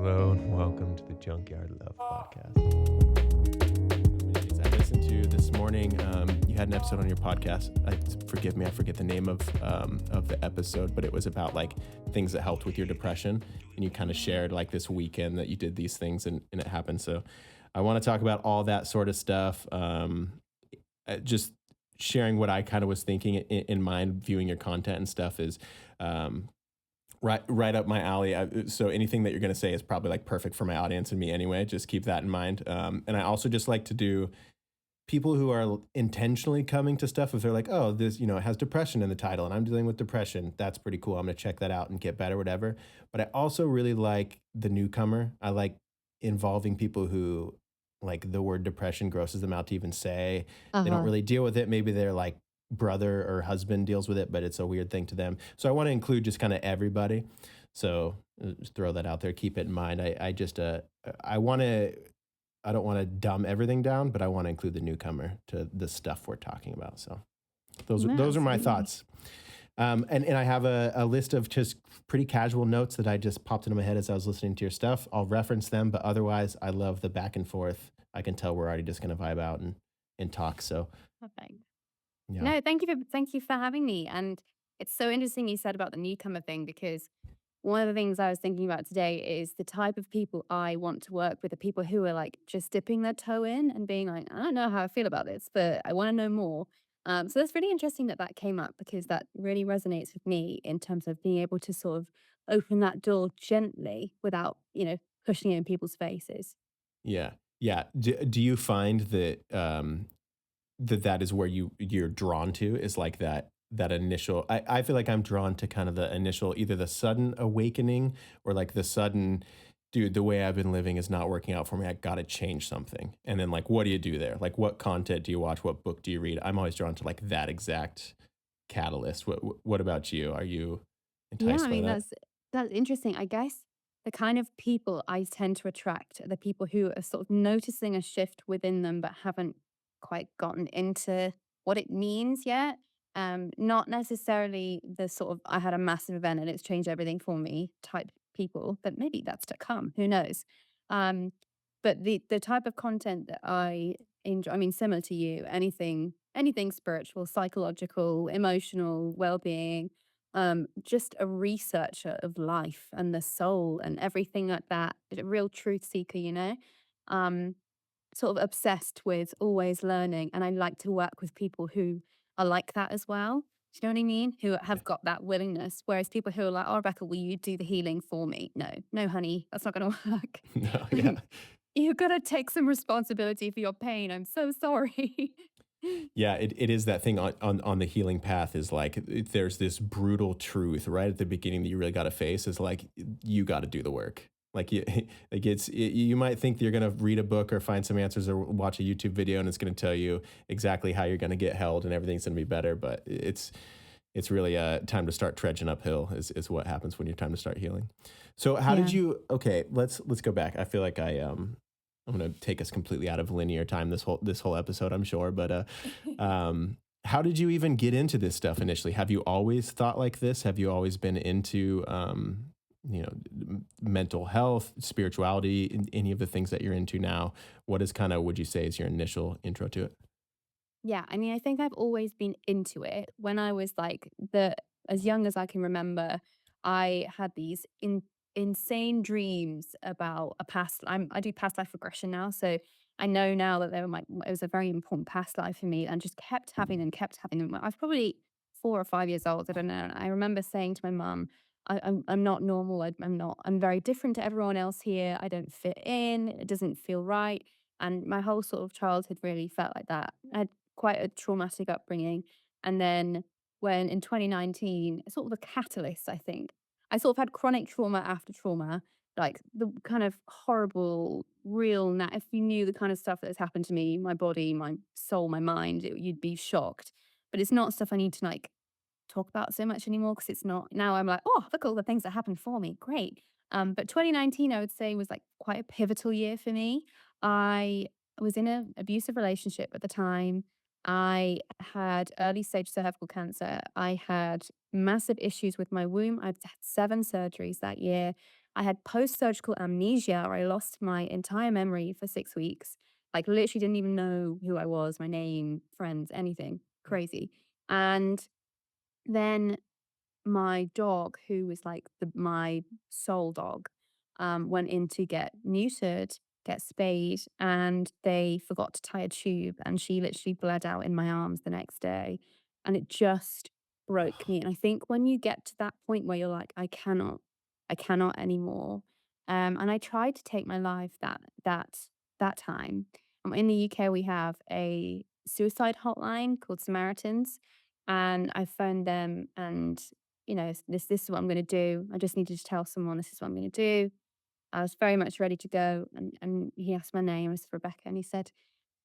Hello and welcome to the Junkyard Love podcast. I listened to this morning. You had an episode on your podcast. Forgive me, I forget the name of the episode, but it was about like things that helped with your depression, and you kind of shared like this weekend that you did these things and it happened. So I want to talk about all that sort of stuff. Just sharing what I kind of was thinking in mind, viewing your content and stuff is right up my alley. So anything that you're going to say is probably like perfect for my audience and me anyway. Just keep that in mind. And I also just like to do people who are intentionally coming to stuff. If they're like, oh, this, it has depression in the title and I'm dealing with depression. That's pretty cool. I'm going to check that out and get better, whatever. But I also really like the newcomer. I like involving people who like the word depression grosses them out to even say. They don't really deal with it. Maybe they're like, brother or husband deals with it, but it's a weird thing to them. So I want to include just kind of everybody. So just throw that out there. Keep it in mind. I don't want to dumb everything down, but I want to include the newcomer to the stuff we're talking about. So those are my thoughts. And I have a list of just pretty casual notes that I just popped into my head as I was listening to your stuff. I'll reference them, but otherwise I love the back and forth. I can tell we're already just going to vibe out and talk. So perfect. yeah. No, thank you for having me. And it's so interesting you said about the newcomer thing, because one of the things I was thinking about today is the type of people I want to work with are people who are like just dipping their toe in and being like, I don't know how I feel about this, but I want to know more. So that's really interesting that came up, because that really resonates with me in terms of being able to sort of open that door gently without, pushing it in people's faces. Yeah. Yeah. Do you find that that is where you're drawn to, is like that initial, I feel like I'm drawn to kind of the initial, either the sudden awakening or like the sudden, dude, the way I've been living is not working out for me. I got to change something. And then like, what do you do there? Like, what content do you watch? What book do you read? I'm always drawn to like that exact catalyst. What about you? Are you enticed by that? That's interesting. I guess the kind of people I tend to attract are the people who are sort of noticing a shift within them but haven't quite gotten into what it means yet. Not necessarily the sort of I had a massive event and it's changed everything for me type people, but maybe that's to come. Who knows? But the type of content that I enjoy, I mean, similar to you, anything spiritual, psychological, emotional, well-being, just a researcher of life and the soul and everything like that, a real truth seeker, sort of obsessed with always learning. And I like to work with people who are like that as well. Do you know what I mean? Who have got that willingness. Whereas people who are like, oh, Rebecca, will you do the healing for me? No, honey, that's not going to work. No, yeah. You've got to take some responsibility for your pain. I'm so sorry. Yeah, it is that thing on the healing path, is like there's this brutal truth right at the beginning that you really got to face, is like you got to do the work. Like you might think that you're going to read a book or find some answers or watch a YouTube video and it's going to tell you exactly how you're going to get held and everything's going to be better. But it's really time to start trudging uphill is what happens when you're time to start healing. So how did you, okay, let's go back. I feel like I'm going to take us completely out of linear time this whole episode, I'm sure. But how did you even get into this stuff initially? Have you always thought like this? Have you always been into mental health, spirituality, any of the things that you're into now? What is kind of, would you say, is your initial intro to it? Yeah, I mean, I think I've always been into it. When I was like as young as I can remember, I had these insane dreams about a past. I do past life regression now, so I know now that it was a very important past life for me, and just kept having them. I was probably 4 or 5 years old. I don't know. And I remember saying to my mum, I'm not normal. I'm very different to everyone else here. I don't fit in. It doesn't feel right. And my whole sort of childhood really felt like that. I had quite a traumatic upbringing. And then when in 2019, sort of a catalyst, I think, I sort of had chronic trauma after trauma, like the kind of horrible, real, if you knew the kind of stuff that has happened to me, my body, my soul, my mind, you'd be shocked. But it's not stuff I need to like talk about so much anymore, because it's not, now I'm like, oh, look at all the things that happened for me. Great. But 2019, I would say, was like quite a pivotal year for me. I was in an abusive relationship at the time. I had early stage cervical cancer. I had massive issues with my womb. I'd had 7 surgeries that year. I had post-surgical amnesia, where I lost my entire memory for 6 weeks. Like, literally didn't even know who I was, my name, friends, anything. Crazy. And then my dog, who was like my soul dog, went in to get neutered, get spayed, and they forgot to tie a tube, and she literally bled out in my arms the next day, and it just broke me. And I think when you get to that point where you're like, I cannot anymore. And I tried to take my life that time. In the UK, we have a suicide hotline called Samaritans, and I phoned them and this is what I'm gonna do. I just needed to tell someone this is what I'm gonna do. I was very much ready to go, and he asked my name. I said, "Rebecca," and he said,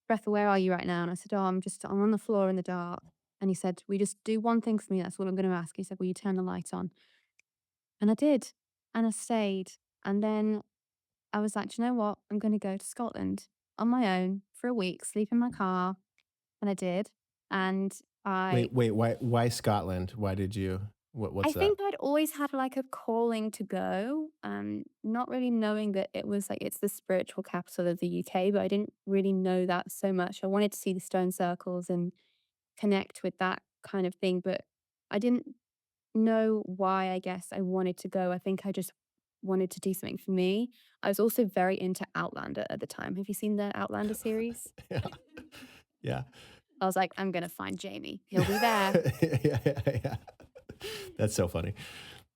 "Rebecca, where are you right now?" And I said, "Oh, I'm on the floor in the dark." And he said, "Will you just do one thing for me? That's all I'm gonna ask." He said, "Will you turn the light on?" And I did, and I stayed. And then I was like, "Do you know what? I'm gonna go to Scotland on my own for a week, sleep in my car." And I did. And I Wait, why Scotland? Why did you, I what's that? think I'd always had like a calling to go, not really knowing that it was like it's the spiritual capital of the UK, but I didn't really know that so much. I wanted to see the stone circles and connect with that kind of thing, but I didn't know why, I guess I wanted to go. I think I just wanted to do something for me. I was also very into Outlander at the time. Have you seen the Outlander series? Yeah. Yeah. I was like, I'm gonna find Jamie. He'll be there. Yeah. That's so funny.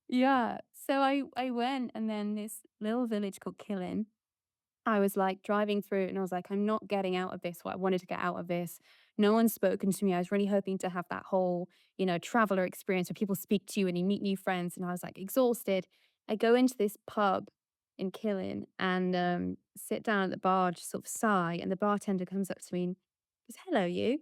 Yeah. So I went, and then this little village called Killin, I was like driving through and I was like, I'm not getting out of this what I wanted to get out of this. No one's spoken to me. I was really hoping to have that whole, traveler experience where people speak to you and you meet new friends. And I was like exhausted. I go into this pub in Killin and sit down at the bar, just sort of sigh. And the bartender comes up to me and goes, "Hello, you."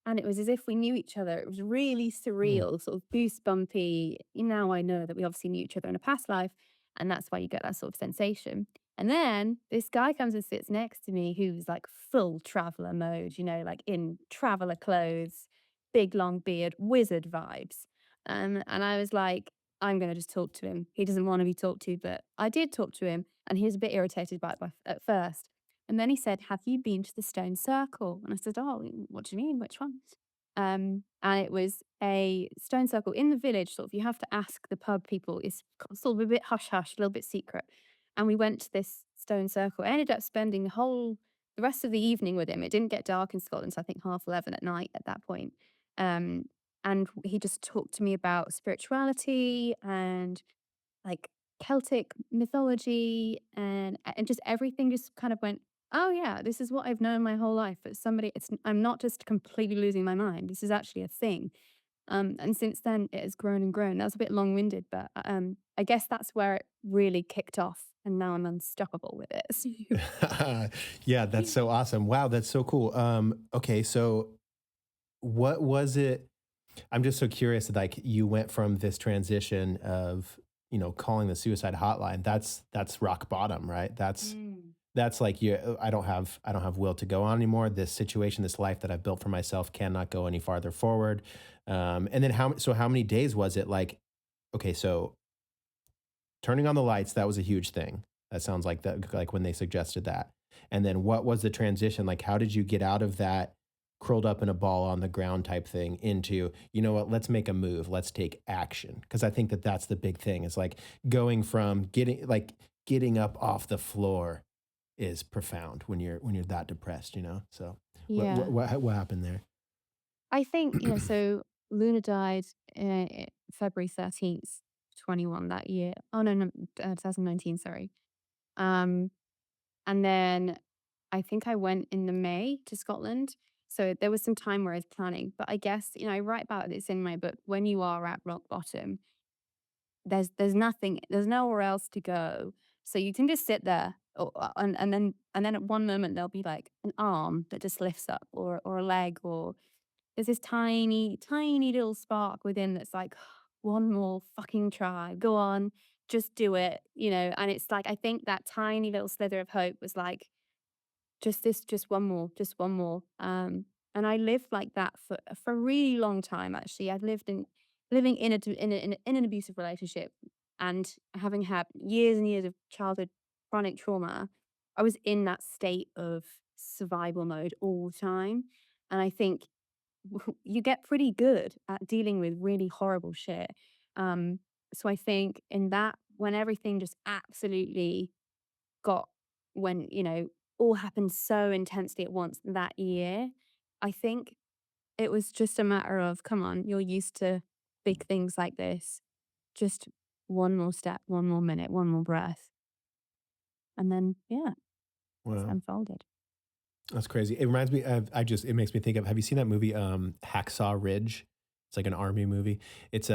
And it was as if we knew each other. It was really Mm. surreal, sort of goosebumpy. Now I know that we obviously knew each other in a past life. And that's why you get that sort of sensation. And then this guy comes and sits next to me who's like full traveler mode, like in traveler clothes, big long beard, wizard vibes. And I was like, I'm going to just talk to him. He doesn't want to be talked to, but I did talk to him, and he was a bit irritated by it at first. And then he said, "Have you been to the Stone Circle?" And I said, "Oh, what do you mean? Which one?" And it was a stone circle in the village. Sort of, you have to ask the pub people. It's sort of a bit hush hush, a little bit secret. And we went to this stone circle. I ended up spending the rest of the evening with him. It didn't get dark in Scotland, so I think 11:30 at night at that point. Um, and he just talked to me about spirituality and like Celtic mythology, and just everything just kind of went, "Oh yeah, this is what I've known my whole life." But I'm not just completely losing my mind. This is actually a thing. And since then, it has grown and grown. That was a bit long winded, but I guess that's where it really kicked off, and now I'm unstoppable with it. Yeah, that's so awesome. Wow, that's so cool. Okay, so what was it? I'm just so curious. Like, you went from this transition of, calling the suicide hotline. That's rock bottom, right? Mm. That's like, I don't have will to go on anymore. This situation, this life that I've built for myself cannot go any farther forward. And then how many days was it? Like, okay, so turning on the lights, that was a huge thing. That sounds like that, like when they suggested that. And then what was the transition? Like, how did you get out of that curled up in a ball on the ground type thing into, you know what, let's make a move, let's take action? Because I think that that's the big thing. Is like going from getting up off the floor is profound when you're that depressed. So Yeah. what happened there? I think, so Luna died February 13th, 21 that year. Oh, no, no, 2019, sorry. Um, and then I think I went in the May to Scotland. So there was some time where I was planning, but I guess, I write about this in my book. When you are at rock bottom, there's nothing, there's nowhere else to go. So you can just sit there, and then at one moment there'll be like an arm that just lifts up, or a leg, or there's this tiny, tiny little spark within that's like, one more fucking try. Go on, just do it. And it's like, I think that tiny little slither of hope was like, just one more, just one more. And I lived like that for a really long time. Actually, I've living in an abusive relationship And having had years and years of childhood chronic trauma, I was in that state of survival mode all the time. And I think you get pretty good at dealing with really horrible shit. Um, so I think in that, when everything just absolutely got, when, all happened so intensely at once that year, I think it was just a matter of, come on, you're used to big things like this. Just one more step, one more minute, one more breath. And then, yeah, it's Wow. unfolded. That's crazy. It reminds me of, it makes me think of, have you seen that movie, Hacksaw Ridge? It's like an army movie. It's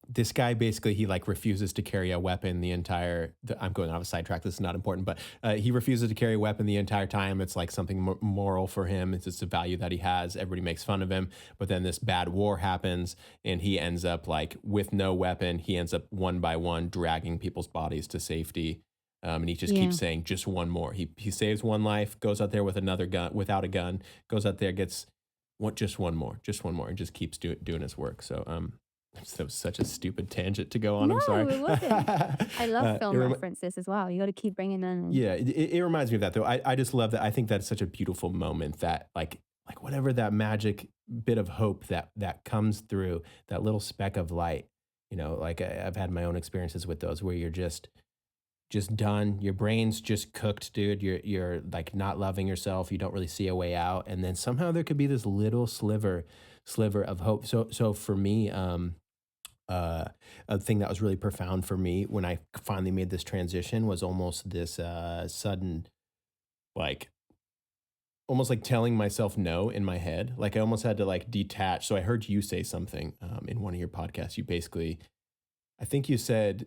this guy basically, he like refuses to carry a weapon I'm going off a sidetrack. This is not important, but he refuses to carry a weapon the entire time. It's like something moral for him. It's just a value that he has. Everybody makes fun of him. But then this bad war happens and he ends up like with no weapon. He ends up one by one dragging people's bodies to safety. And he just Yeah. keeps saying, just one more. He saves one life, goes out there with another gun, without a gun, goes out there, gets just one more, and just keeps doing his work. So, that was such a stupid tangent to go on. I'm sorry. No, it wasn't. I love film It remi- references as well. You got to keep bringing them in. yeah, it reminds me of that though. I just love that. I think that's such a beautiful moment that like whatever that magic bit of hope that comes through, that little speck of light. Like I've had my own experiences with those where you're just done. Your brain's just cooked, dude. You're like not loving yourself. You don't really see a way out, and then somehow there could be this little sliver of hope. So for me, a thing that was really profound for me when I finally made this transition was almost this sudden, like almost like telling myself no in my head. Like I almost had to like detach. So I heard you say something in one of your podcasts. You basically, I think you said,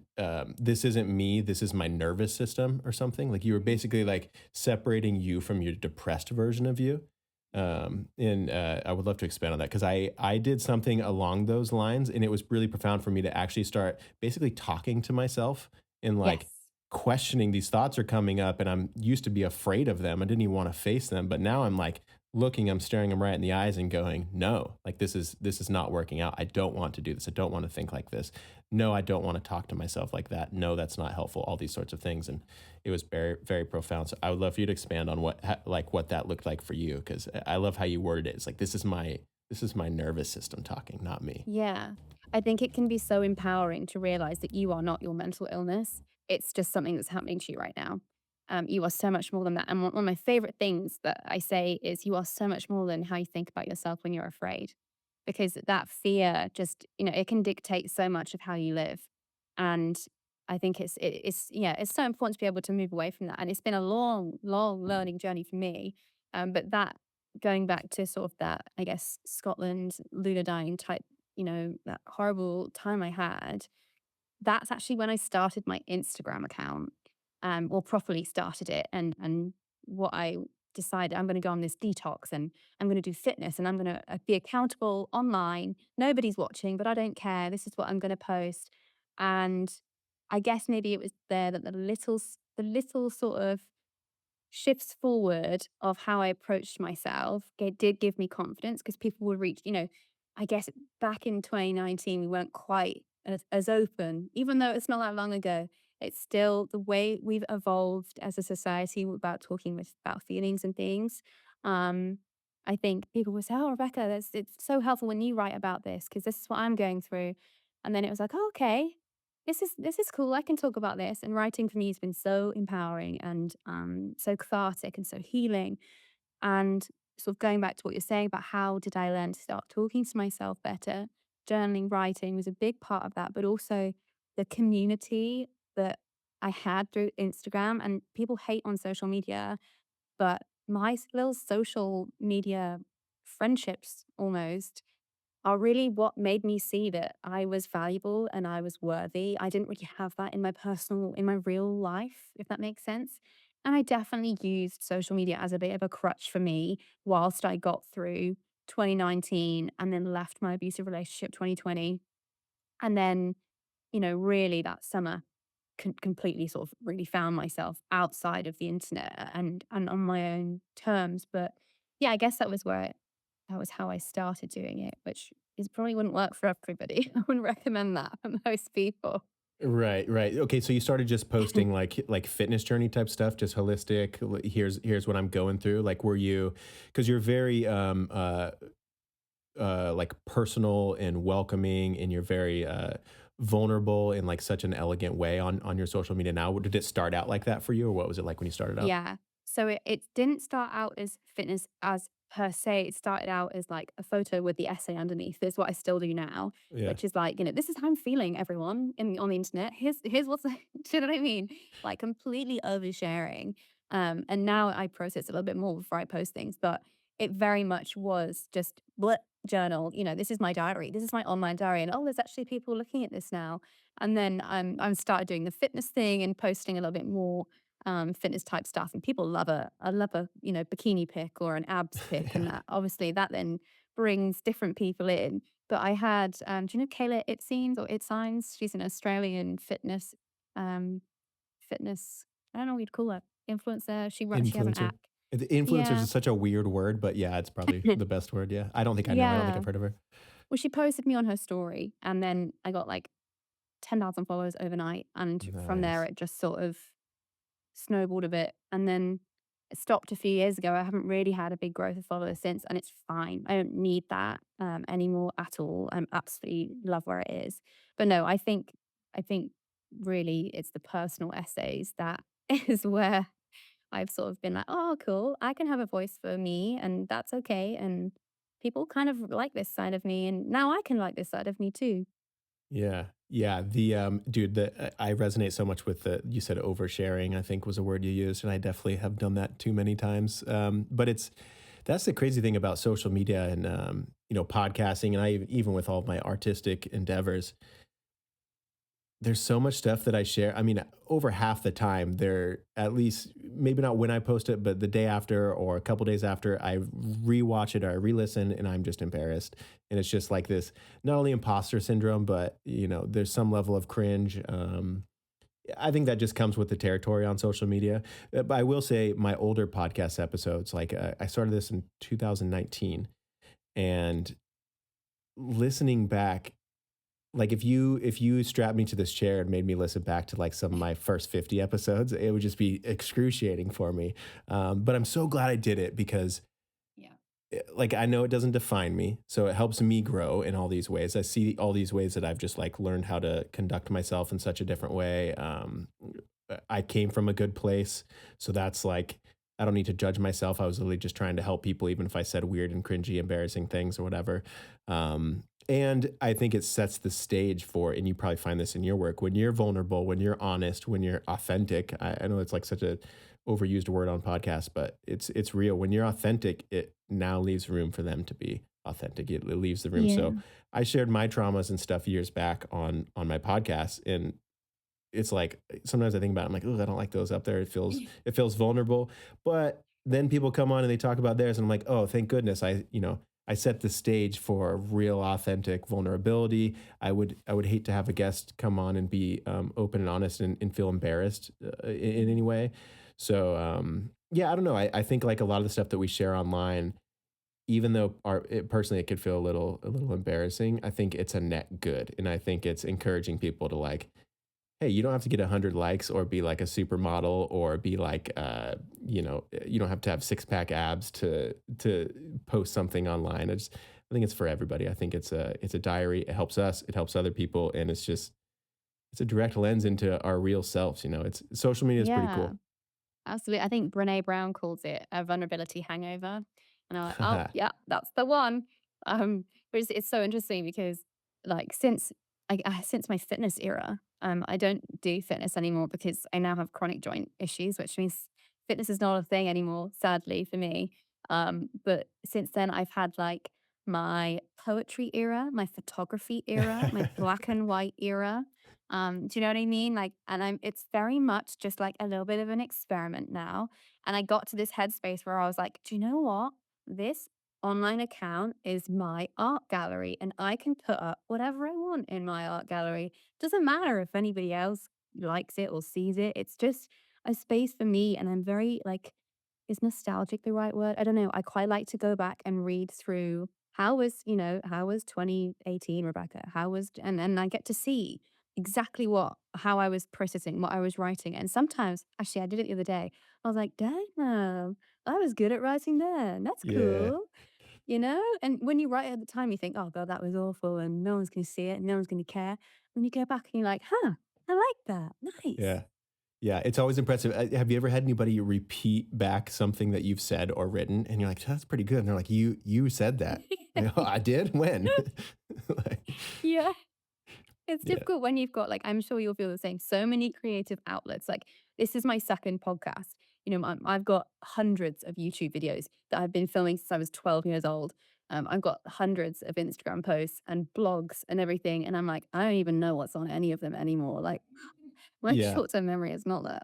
this isn't me, this is my nervous system or something. Like you were basically like separating you from your depressed version of you. And I would love to expand on that because I did something along those lines and it was really profound for me to actually start basically talking to myself and like Yes. questioning these thoughts are coming up and I'm used to be afraid of them. I didn't even want to face them, but now I'm like I'm staring them right in the eyes and going, no, like this is not working out. I don't want to do this. I don't want to think like this. No, I don't want to talk to myself like that. No, that's not helpful. All these sorts of things. And it was very, very profound. So I would love for you to expand on what that looked like for you. Cause I love how you worded it. It's like, this is my nervous system talking, not me. Yeah. I think it can be so empowering to realize that you are not your mental illness. It's just something that's happening to you right now. You are so much more than that. And one of my favorite things that I say is you are so much more than how you think about yourself when you're afraid. Because that fear just, it can dictate so much of how you live. And I think it's so important to be able to move away from that. And it's been a long, long learning journey for me. But that going back to sort of that, I guess, Scotland, Lunadyne type, that horrible time I had, that's actually when I started my Instagram account, or properly started it. And what I decided, I'm going to go on this detox and I'm going to do fitness and I'm going to be accountable online. Nobody's watching, but I don't care. This is what I'm going to post. And I guess maybe it was there that the little sort of shifts forward of how I approached myself did give me confidence because people would reach, I guess back in 2019, we weren't quite as open, even though it's not that long ago. It's still the way we've evolved as a society about talking about feelings and things. Um, I think people would say, "Oh, Rebecca, it's so helpful when you write about this because this is what I'm going through." And then it was like, oh, "Okay, this is cool. I can talk about this." And writing for me has been so empowering and so cathartic and so healing. And sort of going back to what you're saying about how did I learn to start talking to myself better, journaling, writing was a big part of that, but also the community that I had through Instagram. And people hate on social media, but my little social media friendships almost are really what made me see that I was valuable and I was worthy. I didn't really have that in my real life, if that makes sense. And I definitely used social media as a bit of a crutch for me whilst I got through 2019 and then left my abusive relationship 2020. And then, really that summer completely sort of really found myself outside of the internet and on my own terms. But yeah, I guess that was how I started doing it, which is probably wouldn't work for everybody. I wouldn't recommend that for most people. Right, right. Okay, so you started just posting like fitness journey type stuff, just holistic. Here's what I'm going through. Like, were you, because you're very like personal and welcoming, and you're very vulnerable in like such an elegant way on your social media now. Did it start out like that for you, or what was it like when you started out? Yeah. So it didn't start out as fitness as per se. It started out as like a photo with the essay underneath. That's what I still do now, Yeah, which is like, this is how I'm feeling, everyone on the internet. Here's what's do you know what I mean? Like completely oversharing. And now I process a little bit more before I post things, but it very much was just journal. This is my diary. This is my online diary. And oh, there's actually people looking at this now. And then I'm started doing the fitness thing and posting a little bit more fitness type stuff, and people love a bikini pic or an abs pic, and yeah. obviously that then brings different people in. But I had, do you know Kayla Itzines or Itzines? She's an Australian um, fitness. I don't know what you'd call her, influencer. She has an Influencer. app. The influencers Yeah, is such a weird word, but yeah, it's probably the best word. Yeah, I don't think I know. I don't think yeah. I've heard of her. Well, she posted me on her story, and then I got like 10,000 followers overnight, and from there Nice. it just sort of snowballed a bit, and then it stopped a few years ago. I haven't really had a big growth of followers since, and it's fine. I don't need that anymore at all. I'm absolutely love where it is. But no, I think really it's the personal essays that is where I've sort of been like, oh, cool. I can have a voice for me, and that's okay. And people kind of like this side of me, and now I can like this side of me too. Yeah. Yeah. The dude, the I resonate so much with the you said oversharing, I think was a word you used, and I definitely have done that too many times. But it's that's the crazy thing about social media and podcasting, and even with all of my artistic endeavors, there's so much stuff that I share. I mean, over half the time, they're at least maybe not when I post it, but the day after or a couple days after, I rewatch it or I re-listen, and I'm just embarrassed. And it's just like this, not only imposter syndrome, but there's some level of cringe. I think that just comes with the territory on social media. But I will say, my older podcast episodes, like I started this in 2019, and listening back, like if you strapped me to this chair and made me listen back to like some of my first 50 episodes, it would just be excruciating for me. But I'm so glad I did it because Yeah. like I know it doesn't define me, so it helps me grow in all these ways. I see all these ways that I've just like learned how to conduct myself in such a different way. I came from a good place, so that's like I don't need to judge myself. I was literally just trying to help people, even if I said weird and cringy, embarrassing things or whatever. And I think it sets the stage for, and you probably find this in your work, when you're vulnerable, when you're honest, when you're authentic. I know it's like such a overused word on podcasts, but it's real. When you're authentic, it now leaves room for them to be authentic. It leaves the room. So Yeah. I shared my traumas and stuff years back on my podcast, and it's like sometimes I think about it, I'm like, oh, I don't like those up there. It feels vulnerable. But then people come on and they talk about theirs, and I'm like, oh, thank goodness I set the stage for real authentic vulnerability. I would hate to have a guest come on and be open and honest and feel embarrassed in any way. So yeah, I don't know. I think like a lot of the stuff that we share online, even though personally it could feel a little embarrassing, I think it's a net good, and I think it's encouraging people to like, hey, you don't have to get 100 likes or be like a supermodel or be like, you don't have to have six-pack abs to post something online. I think it's for everybody. I think it's a diary. It helps us. It helps other people, and it's a direct lens into our real selves. It's social media is pretty Yeah. cool. Absolutely. I think Brene Brown calls it a vulnerability hangover. And I'm like, oh, yeah, that's the one. But it's so interesting because, like, since my fitness era, I don't do fitness anymore because I now have chronic joint issues, which means fitness is not a thing anymore, sadly for me. But since then, I've had like my poetry era, my photography era, my black and white era. Do you know what I mean? Like, and it's very much just like a little bit of an experiment now. And I got to this headspace where I was like, do you know what? This online account is my art gallery, and I can put up whatever I want in my art gallery. Doesn't matter if anybody else likes it or sees it. It's just a space for me. And I'm very like, is nostalgic the right word? I don't know. I quite like to go back and read through how was 2018, Rebecca? And I get to see exactly how I was processing, what I was writing. And sometimes, actually, I did it the other day. I was like, damn, I was good at writing there. That's Yeah. cool. And when you write it at the time, you think, oh God, that was awful and no one's going to see it and no one's going to care. When you go back and you're like, huh, I like that. Nice. Yeah. Yeah, it's always impressive. Have you ever had anybody repeat back something that you've said or written, and you're like, "That's pretty good," and they're like, "You said that." Like, oh, I did. When? Like, Yeah. It's yeah, difficult when you've got, like, I'm sure you'll feel the same, so many creative outlets. Like, this is my second podcast. I've got hundreds of YouTube videos that I've been filming since I was 12 years old. I've got hundreds of Instagram posts and blogs and everything. And I'm like, I don't even know what's on any of them anymore. Like, my yeah. short term memory is not that.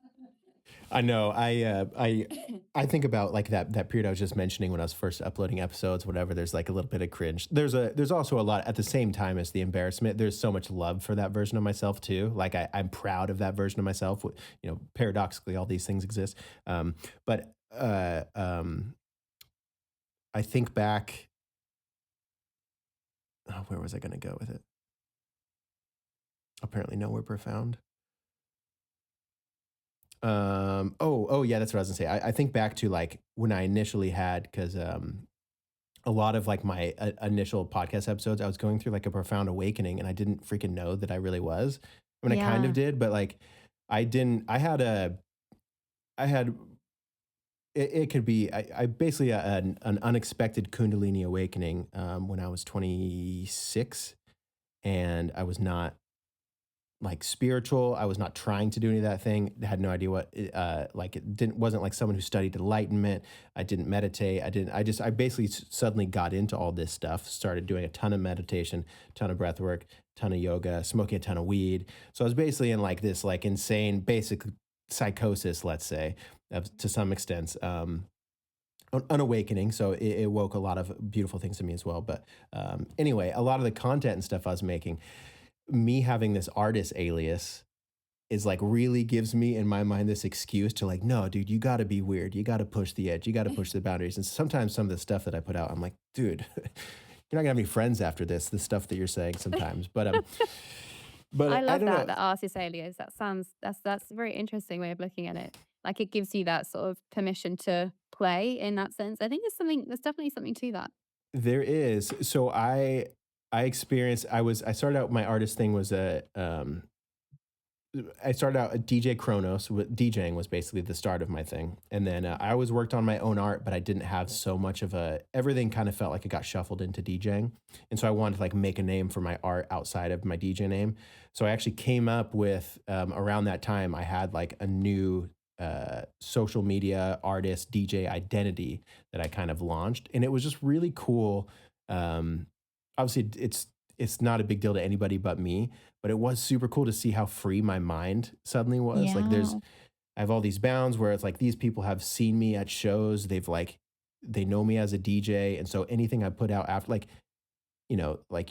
I know. I think about like that period I was just mentioning when I was first uploading episodes, whatever. There's like a little bit of cringe. There's also a lot at the same time as the embarrassment. There's so much love for that version of myself too. Like I'm proud of that version of myself. Paradoxically, all these things exist. But I think back. Oh, where was I going to go with it? Apparently, nowhere profound. Oh yeah, that's what I was gonna say. I think back to like when I initially had, because a lot of like my initial podcast episodes, I was going through like a profound awakening, and I didn't freaking know that I really was. I mean, I kind of Yeah. did, but like I didn't. I had. It could be. I basically an unexpected Kundalini awakening when I was 26, and I was not like spiritual. I was not trying to do any of that thing. Had no idea what like it didn't wasn't like someone who studied enlightenment. I didn't meditate. I basically suddenly got into all this stuff, started doing a ton of meditation, ton of breath work, ton of yoga, smoking a ton of weed. So I was basically in like this like insane basic psychosis, let's say, to some extent. An awakening. So it woke a lot of beautiful things in me as well. But anyway, a lot of the content and stuff I was making, me having this artist alias is like really gives me in my mind this excuse to like, no, dude, you got to be weird. You got to push the edge. You got to push the boundaries. And sometimes some of the stuff that I put out, I'm like, dude, you're not gonna have any friends after this. The stuff that you're saying sometimes, but I I love don't know. that artist alias. That's a very interesting way of looking at it. Like, it gives you that sort of permission to play in that sense. I think there's definitely something to that. There is. So I experienced. I started out. My artist thing was I started out at DJ Kronos. DJing was basically the start of my thing, and then I always worked on my own art, but I didn't have so much of a. Everything kind of felt like it got shuffled into DJing, and so I wanted to like make a name for my art outside of my DJ name. So I actually came up with around that time I had like a new social media artist DJ identity that I kind of launched, and it was just really cool. Obviously, it's not a big deal to anybody but me, but it was super cool to see how free my mind suddenly was. Like Yeah. I have all these bounds where it's like these people have seen me at shows. They know me as a DJ. And so anything I put out after, like, like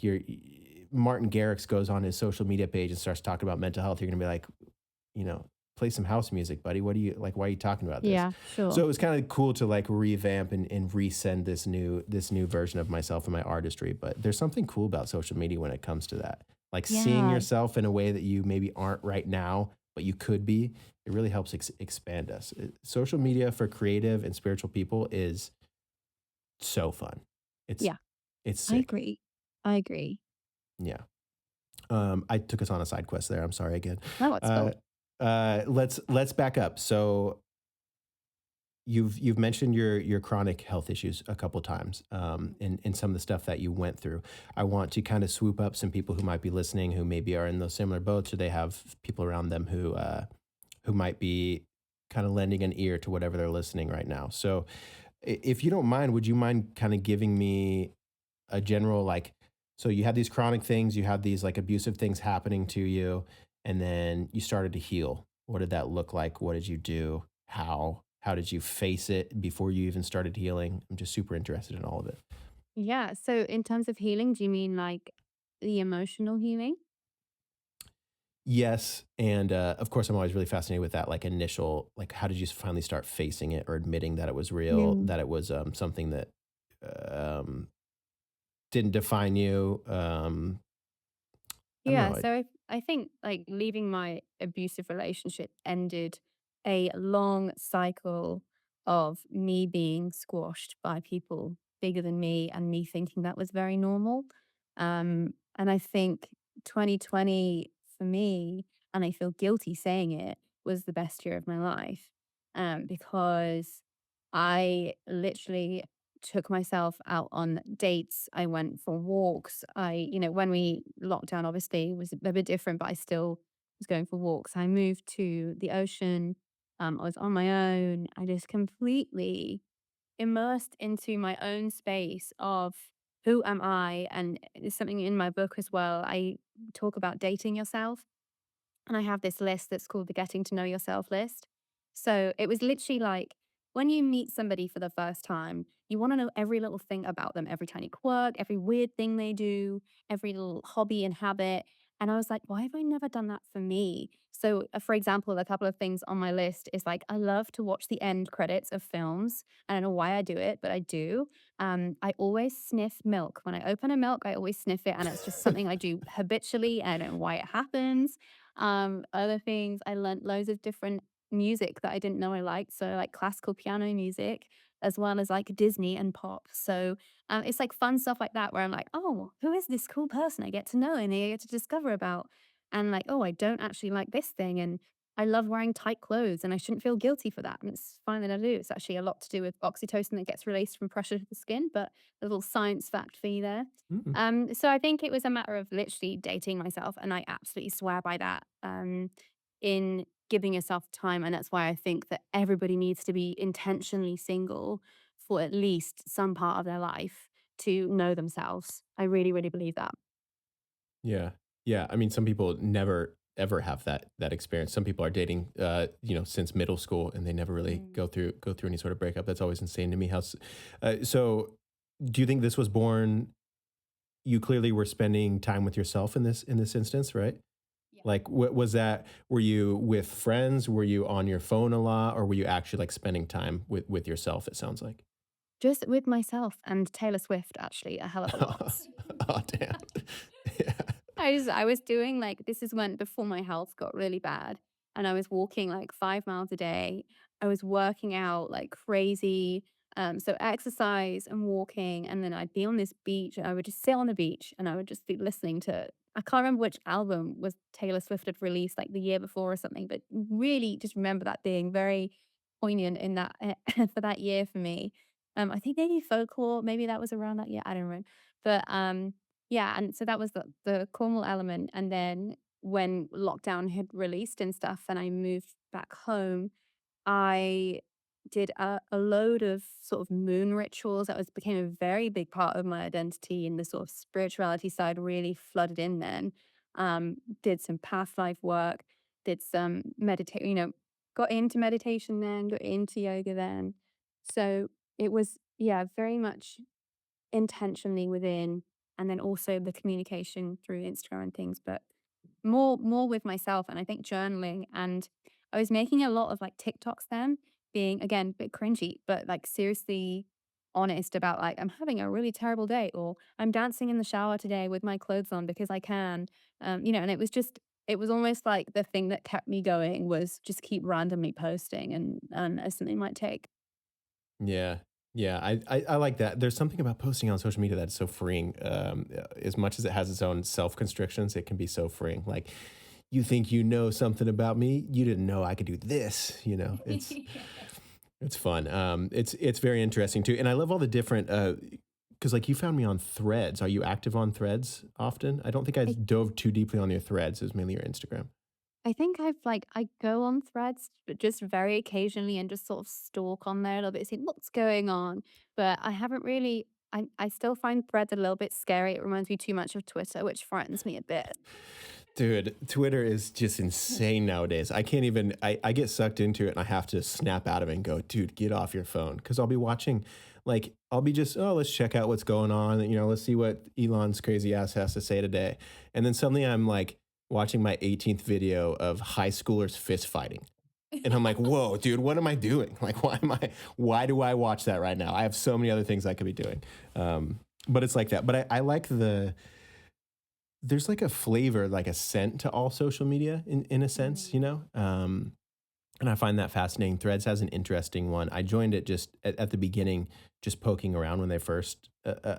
Martin Garrix goes on his social media page and starts talking about mental health. You're going to be like, you know, play some house music, buddy. What do you like? Why are you talking about this? Yeah, So sure. it was kind of cool to like revamp and resend this new version of myself and my artistry. But there's something cool about social media when it comes to that. Like seeing Yeah. yourself in a way that you maybe aren't right now, but you could be. It really helps expand us. Social media for creative and spiritual people is so fun. It's Yeah. it's I sick. agree. I agree. Yeah. I took us on a side quest there. I'm sorry again. No, it's Uh, cool. let's back up. So you've mentioned your chronic health issues a couple times, in some of the stuff that you went through. I want to kind of swoop up some people who might be listening, who maybe are in those similar boats, or they have people around them who might be kind of lending an ear to whatever they're listening right now. So, if you don't mind, would you mind kind of giving me a general like? So you had these chronic things, you had these like abusive things happening to you, and then you started to heal. What did that look like? What did you do? How did you face it before you even started healing? I'm just super interested in all of it. Yeah. So, in terms of healing, do you mean like the emotional healing? Yes, and of course, I'm always really fascinated with that, like initial, like how did you finally start facing it or admitting that it was real, Mm. that it was something that um, didn't define you? I don't Yeah. know. So, I think like leaving my abusive relationship ended a long cycle of me being squashed by people bigger than me and me thinking that was very normal. And I think 2020 for me, and I feel guilty saying it, was the best year of my life, because I literally took myself out on dates. I went for walks. When we locked down, obviously, it was a bit different, but I still was going for walks. I moved to the ocean. I was on my own. I just completely immersed into my own space of who am I? And it's something in my book as well. I talk about dating yourself. And I have this list that's called the Getting to Know Yourself list. So it was literally like when you meet somebody for the first time, you want to know every little thing about them, every tiny quirk, every weird thing they do, every little hobby and habit. And I was like, why have I never done that for me? So, for example, a couple of things on my list is like, I love to watch the end credits of films. I don't know why I do it, but I do. I always sniff milk. When I open a milk, I always sniff it. And it's just something I do habitually. I don't know why it happens. Other things, I learned loads of different music that I didn't know I liked. So like classical piano music, as well as like Disney and pop. So it's like fun stuff like that where I'm like, oh, who is this cool person I get to know and I get to discover about? And like, oh, I don't actually like this thing. And I love wearing tight clothes and I shouldn't feel guilty for that. And it's fine that I do. It's actually a lot to do with oxytocin that gets released from pressure to the skin, but a little science fact for you there. Mm. So I think it was a matter of literally dating myself, and I absolutely swear by that, in giving yourself time, and that's why I think that everybody needs to be intentionally single for at least some part of their life to know themselves. I really, really believe that. Yeah. Yeah. I mean, some people never ever have that experience. Some people are dating, since middle school, and they never really Mm. go through any sort of breakup. That's always insane to me. So do you think this was born? You clearly were spending time with yourself in this instance, right? Yeah. Like, what was that? Were you with friends? Were you on your phone a lot, or were you actually like spending time with yourself? It sounds like. Just with myself and Taylor Swift, actually, a hell of a lot. Oh, damn. Yeah. I was doing like this is when before my health got really bad and I was walking like 5 miles a day. I was working out like crazy. So exercise and walking, and then I'd be on this beach. I would just sit on the beach and I would just be listening to I can't remember which album was Taylor Swift had released like the year before or something, but really just remember that being very poignant in that for that year for me. I think maybe folklore, maybe that was around that year. I don't remember. But yeah, and so that was the Cornwall element, and then when lockdown had released and stuff and I moved back home, I did a load of sort of moon rituals. That was became a very big part of my identity, and the sort of spirituality side really flooded in then. Did some past life work, did some meditate, got into meditation then, got into yoga then. So it was, yeah, very much intentionally within, and then also the communication through Instagram and things, but more with myself, and I think journaling. And I was making a lot of like TikToks then, being again a bit cringy, but like seriously honest about like I'm having a really terrible day, or I'm dancing in the shower today with my clothes on because I can. And it was almost like the thing that kept me going was just keep randomly posting and as something might take. Yeah. Yeah, I like that. There's something about posting on social media that's so freeing. As much as it has its own self constrictions, it can be so freeing. Like, you think you know something about me, you didn't know I could do this. It's fun. It's very interesting too, and I love all the different. Because like you found me on Threads. Are you active on Threads often? I don't think I I dove too deeply on your Threads. It was mainly your Instagram. I think I go on Threads, but just very occasionally and just sort of stalk on there a little bit, see what's going on. But I haven't really. I still find Threads a little bit scary. It reminds me too much of Twitter, which frightens me a bit. Dude, Twitter is just insane nowadays. I can't even, I get sucked into it and I have to snap out of it and go, dude, get off your phone. Cause I'll be watching, like, I'll be just, oh, let's check out what's going on. Let's see what Elon's crazy ass has to say today. And then suddenly I'm like watching my 18th video of high schoolers fist fighting. And I'm like, whoa, dude, what am I doing? Like, why do I watch that right now? I have so many other things I could be doing. But it's like that. But I like there's like a flavor, like a scent to all social media in a sense, Mm. you know? And I find that fascinating. Threads has an interesting one. I joined it just at the beginning, just poking around when they first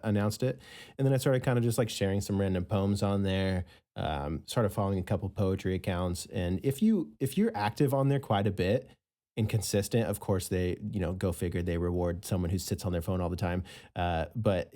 announced it. And then I started kind of just like sharing some random poems on there, started following a couple poetry accounts. And if you're active on there quite a bit and consistent, of course they, you know, go figure, they reward someone who sits on their phone all the time. But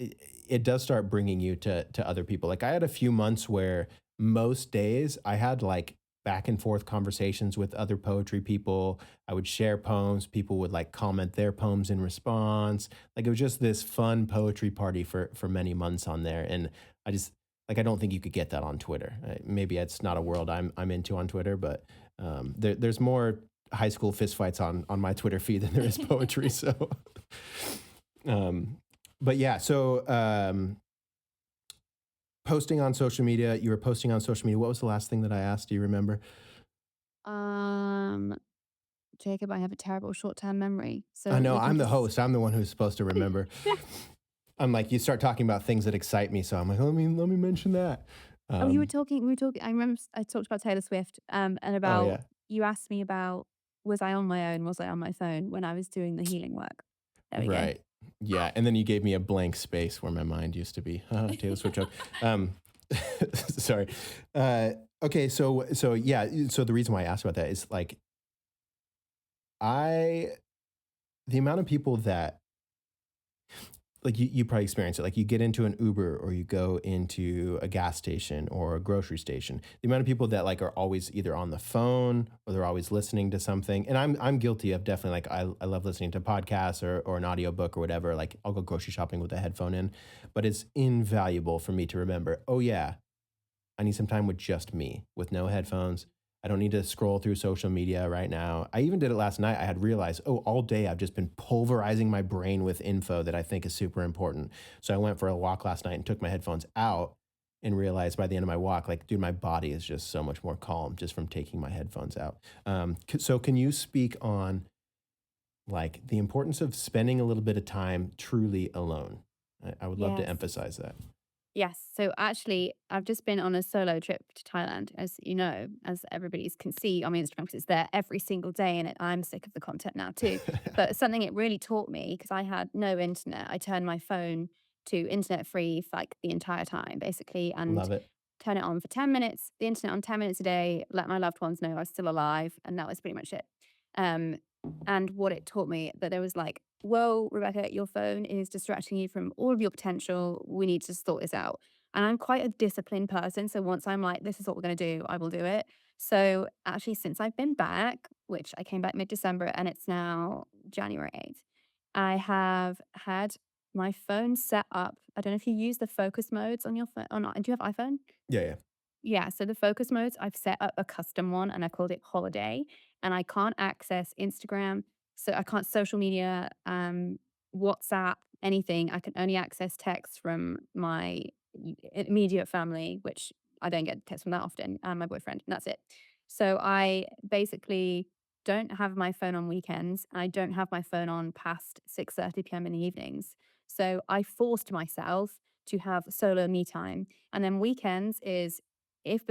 it does start bringing you to other people. Like I had a few months where most days I had like back and forth conversations with other poetry people. I would share poems. People would like comment their poems in response. Like it was just this fun poetry party for many months on there. And I just like I don't think you could get that on Twitter. Maybe it's not a world I'm into on Twitter, but there's more high school fistfights on my Twitter feed than there is poetry. So, um, but yeah, so posting on social media. You were posting on social media. What was the last thing that I asked? Do you remember? Um, Jacob, I have a terrible short-term memory, I so know we can I'm the just. host. I'm the one who's supposed to remember. I'm like, you start talking about things that excite me, so I'm like, let me mention that. Oh, you were Um, talking. We were talking. I remember I talked about Taylor Swift. And oh about yeah, you asked me about was I on my own? Was I on my phone when I was doing the healing work? There we go. right, yeah. And then you gave me a blank space where my mind used to be. Taylor Swift joke. Um, sorry. Uh, okay, so yeah. So the reason why I asked about that is like I the amount of people that like you probably experience it. Like you get into an Uber or you go into a gas station or a grocery station. The amount of people that like are always either on the phone or they're always listening to something. And I'm guilty of definitely like I love listening to podcasts or an audiobook or whatever. Like I'll go grocery shopping with a headphone in, but it's invaluable for me to remember, oh yeah, I need some time with just me, with no headphones. I don't need to scroll through social media right now. I even did it last night. I had realized, oh, all day I've just been pulverizing my brain with info that I think is super important. So I went for a walk last night and took my headphones out and realized by the end of my walk, like, dude, my body is just so much more calm just from taking my headphones out. So can you speak on like the importance of spending a little bit of time truly alone? I would love to Yes. emphasize that. Yes. So actually, I've just been on a solo trip to Thailand, as you know, as everybody's can see on my Instagram, because it's there every single day, and I'm sick of the content now too. But something it really taught me, because I had no internet, I turned my phone to internet free for like the entire time, basically, and Love it. turn it on for 10 minutes, the internet on 10 minutes a day, let my loved ones know I was still alive, and that was pretty much it. Um, and what it taught me that there was like, whoa, Rebecca, your phone is distracting you from all of your potential. We need to sort this out. And I'm quite a disciplined person. So once I'm like, this is what we're going to do, I will do it. So actually, since I've been back, which I came back mid December and it's now January 8th, I have had my phone set up. I don't know if you use the focus modes on your phone or not. Do you have iPhone? Yeah, yeah. Yeah, so the focus modes, I've set up a custom one and I called it holiday. And I can't access Instagram. So I can't social media, WhatsApp, anything. I can only access text from my immediate family, which I don't get text from that often, and my boyfriend, and that's it. So I basically don't have my phone on weekends. I don't have my phone on past 6:30 p.m. in the evenings. So I forced myself to have solo me time. And then weekends is if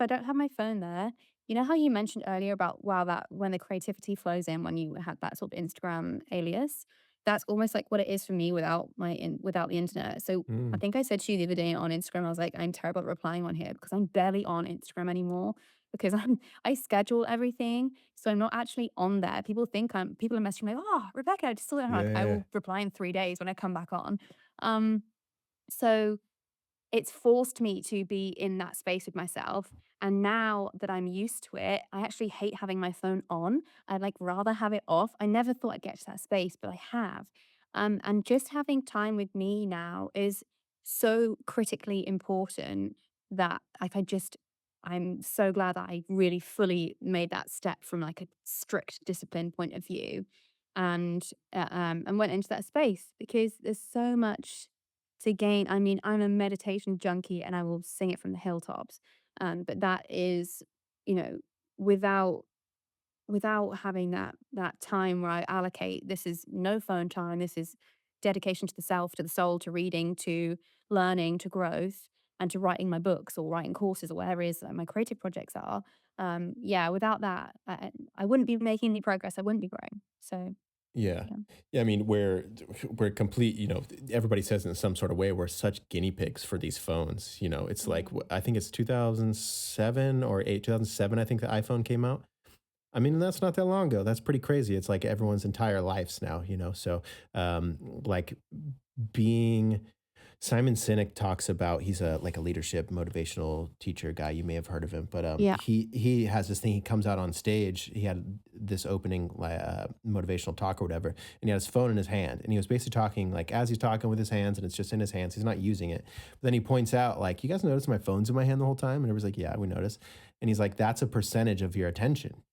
I don't have my phone there, you know how you mentioned earlier about wow, that when the creativity flows in when you had that sort of Instagram alias, that's almost like what it is for me without the internet. So I Mm, think I said to you the other day on Instagram, I was like, I'm terrible at replying on here because I'm barely on Instagram anymore because I schedule everything. So I'm not actually on there. People are messaging me like, oh, Rebecca, I just still don't know. yeah, Like, yeah, I yeah. will reply in 3 days when I come back on. Um, so it's forced me to be in that space with myself. And now that I'm used to it, I actually hate having my phone on. I'd like rather have it off. I never thought I'd get to that space, but I have. And just having time with me now is so critically important that I'm so glad that I really fully made that step from like a strict discipline point of view and went into that space because there's so much to gain. I mean, I'm a meditation junkie and I will sing it from the hilltops. But that is, you know, without having that time where I allocate, this is no phone time, this is dedication to the self, to the soul, to reading, to learning, to growth. and to writing my books or writing courses or whatever it is that my creative projects are. Yeah, without that, I wouldn't be making any progress. I wouldn't be growing. So Yeah. yeah. Yeah. I mean, we're complete, everybody says in some sort of way, we're such guinea pigs for these phones. It's like, Mm. I think it's 2007 or 2007, I think the iPhone came out. I mean, that's not that long ago. That's pretty crazy. It's like everyone's entire lives now. So, like being Simon Sinek talks about he's a like a leadership motivational teacher guy. You may have heard of him, but Yeah. he has this thing. He comes out on stage. He had this opening motivational talk or whatever, and he had his phone in his hand, and he was basically talking like as he's talking with his hands, and it's just in his hands. He's not using it. But then he points out like, "You guys notice my phone's in my hand the whole time?" And everybody's like, "Yeah, we notice." And he's like, "That's a percentage of your attention,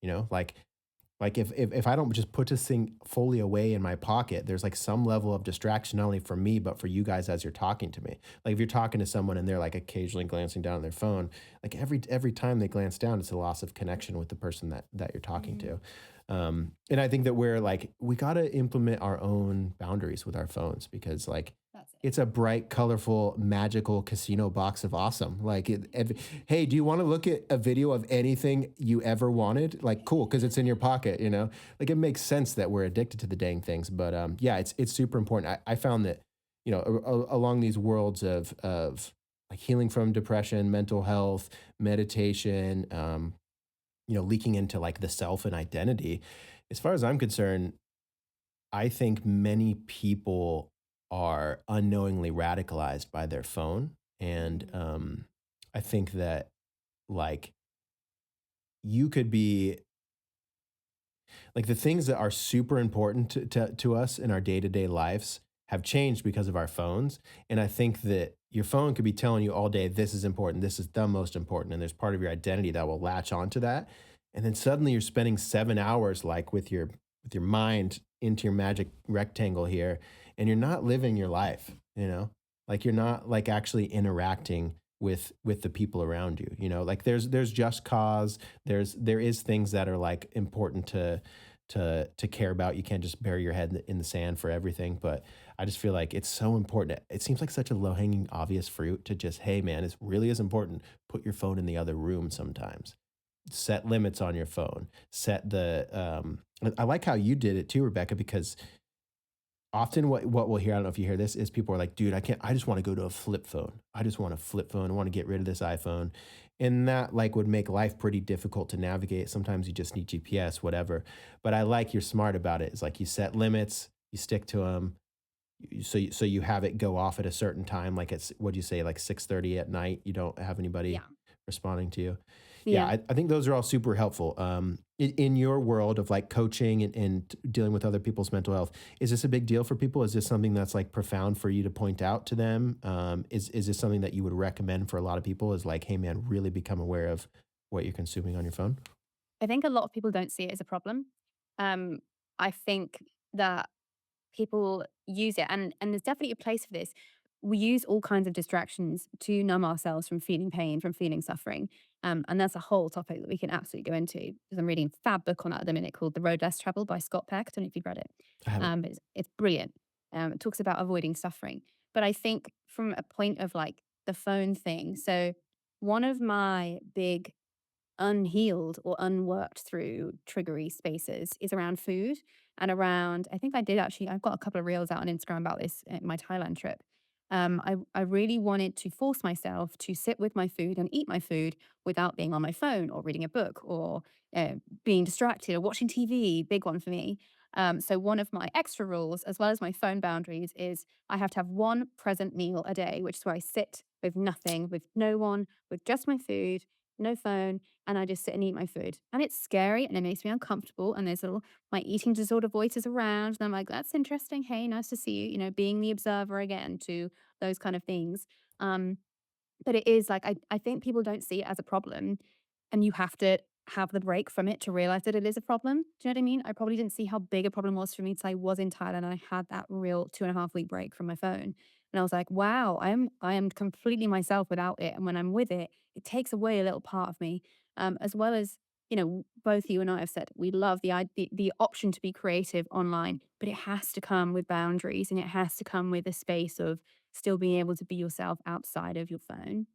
like if I don't just put this thing fully away in my pocket, there's like some level of distraction, not only for me, but for you guys as you're talking to me. Like if you're talking to someone and they're like occasionally glancing down at their phone, like every time they glance down, it's a loss of connection with the person that you're talking Mm. to. And I think that we're like, we got to implement our own boundaries with our phones because like That's it. it's a bright, colorful, magical casino box of awesome. Like, hey, do you want to look at a video of anything you ever wanted? Like, cool, because it's in your pocket. Like it makes sense that we're addicted to the dang things. But yeah, it's super important. I found that along these worlds of like healing from depression, mental health, meditation, leaking into like the self and identity. As far as I'm concerned, I think many people are unknowingly radicalized by their phone. And Mm. I think that, like, you could be like the things that are super important to us in our day to day lives have changed because of our phones. And I think that your phone could be telling you all day, this is important, this is the most important. And there's part of your identity that will latch onto that. And then suddenly you're spending 7 hours like with your mind into your magic rectangle here, and you're not living your life. Like you're not like actually interacting with the people around you. Like there's just cause, there is things that are like important to care about. You can't just bury your head in the sand for everything. But I just feel like it's so important. It seems like such a low hanging obvious fruit to just, hey man, it really is important. Put your phone in the other room sometimes. Set limits on your phone. Set the I like how you did it too, Rebecca, because often what we'll hear, I don't know if you hear this, is people are like, dude, I just want to go to a flip phone. I just want a flip phone. I want to get rid of this iPhone. And that like would make life pretty difficult to navigate. Sometimes you just need GPS, whatever. But I like you're smart about it. It's like you set limits, you stick to them. So you have it go off at a certain time, like it's what do you say, like 6:30 at night. You don't have anybody Yeah. responding to you. Yeah, Yeah. I think those are all super helpful. In your world of like coaching and dealing with other people's mental health, is this a big deal for people? Is this something that's like profound for you to point out to them? Is this something that you would recommend for a lot of people? Is like, hey man, really become aware of what you're consuming on your phone? I think a lot of people don't see it as a problem. Um, I think that people use it, and there's definitely a place for this. We use all kinds of distractions to numb ourselves from feeling pain, from feeling suffering. And that's a whole topic that we can absolutely go into. Because I'm reading a fab book on that at the minute called The Road Less Traveled by Scott Peck. I don't know if you've read it. I haven't. But it's brilliant. It talks about avoiding suffering. But I think from a point of like the phone thing, so one of my big unhealed or unworked through triggery spaces is around food and around, I think I did actually, I've got a couple of reels out on Instagram about this at my Thailand trip. I really wanted to force myself to sit with my food and eat my food without being on my phone or reading a book or uh, being distracted or watching TV. Big one for me. So one of my extra rules, as well as my phone boundaries, is I have to have one present meal a day, which is where I sit with nothing, with no one, with just my food, no phone, and I just sit and eat my food. And it's scary and it makes me uncomfortable. And there's little my eating disorder voices around. And I'm like, that's interesting. Hey, nice to see you. Being the observer again to those kind of things. Um, but it is like I think people don't see it as a problem, and you have to have the break from it to realize that it is a problem. Do you know what I mean? I probably didn't see how big a problem was for me until I was in Thailand and I had that real 2.5 week break from my phone. And I was like, wow, I am completely myself without it. And when I'm with it, it takes away a little part of me. As well as, both you and I have said we love the option to be creative online, but it has to come with boundaries and it has to come with a space of still being able to be yourself outside of your phone.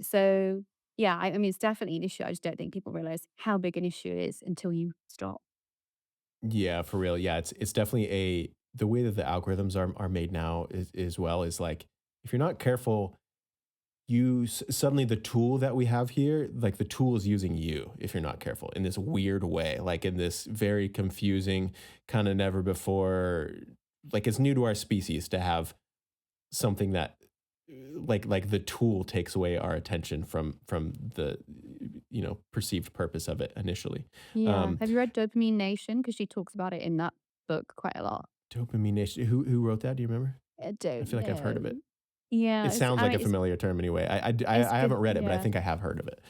So yeah, I mean, it's definitely an issue. I just don't think people realize how big an issue it is until you stop. Yeah, for real. Yeah, it's definitely the way that the algorithms are made now is well is like if you're not careful, suddenly the tool that we have here, like the tool is using you if you're not careful in this weird way, like in this very confusing kind of never before, like it's new to our species to have something that like the tool takes away our attention from the perceived purpose of it initially. Yeah. Um, Have you read Dopamine Nation? Because she talks about it in that book quite a lot. Dopamine Nation. Who wrote that? Do you remember? I I don't feel like I've heard of know. it. Yeah, It sounds I like a mean, familiar term anyway. it's I good. haven't read it, but I Yeah. think I have heard of it.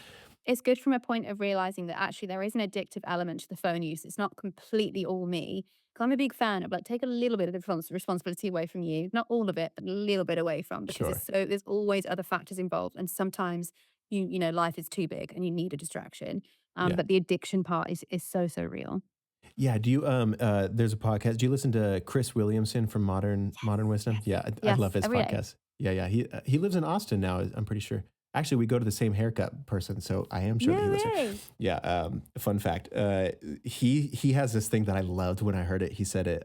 It's good from a point of realizing that actually there is an addictive element to the phone use. It's not completely all me. 'Cause I'm a big fan of like take a little bit of the responsibility away from you, not all of it, but a little bit away from because Sure. there's always other factors involved, and sometimes life is too big and you need a distraction. Yeah. But the addiction part is so real. Yeah, do you there's a podcast. Do you listen to Chris Williamson from Modern Wisdom? Yes, Yeah, I love yes, his every day. podcast. Yeah, yeah. He lives in Austin now, I'm pretty sure. Actually, we go to the same haircut person, so I am sure that he No lives here. way. Yeah, fun fact. He has this thing that I loved when I heard it. He said it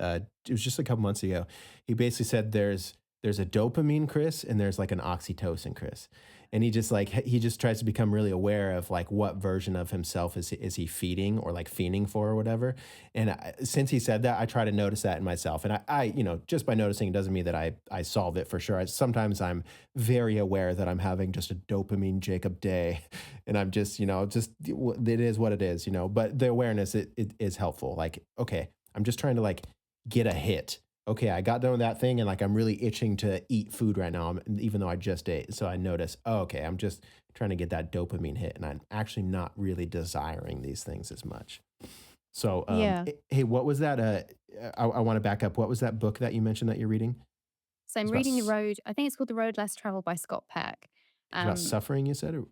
was just a couple months ago. He basically said there's a dopamine Chris and there's like an oxytocin Chris. And he just tries to become really aware of like what version of himself is he feeding or like fiending for or whatever. And since he said that, I try to notice that in myself. And I just by noticing it doesn't mean that I solve it for sure. Sometimes I'm very aware that I'm having just a dopamine Jacob day, and I'm just it is what it is, But the awareness it is helpful. Like, okay, I'm just trying to like get a hit. Okay, I got done with that thing and like I'm really itching to eat food right now, even though I just ate. So I notice, oh, okay, I'm just trying to get that dopamine hit and I'm actually not really desiring these things as much. So, Yeah. hey, what was that? I want to back up. What was that book that you mentioned that you're reading? So I'm It's about, reading The Road. I think it's called The Road Less Traveled by Scott Peck. it's about Um, suffering, you said? Or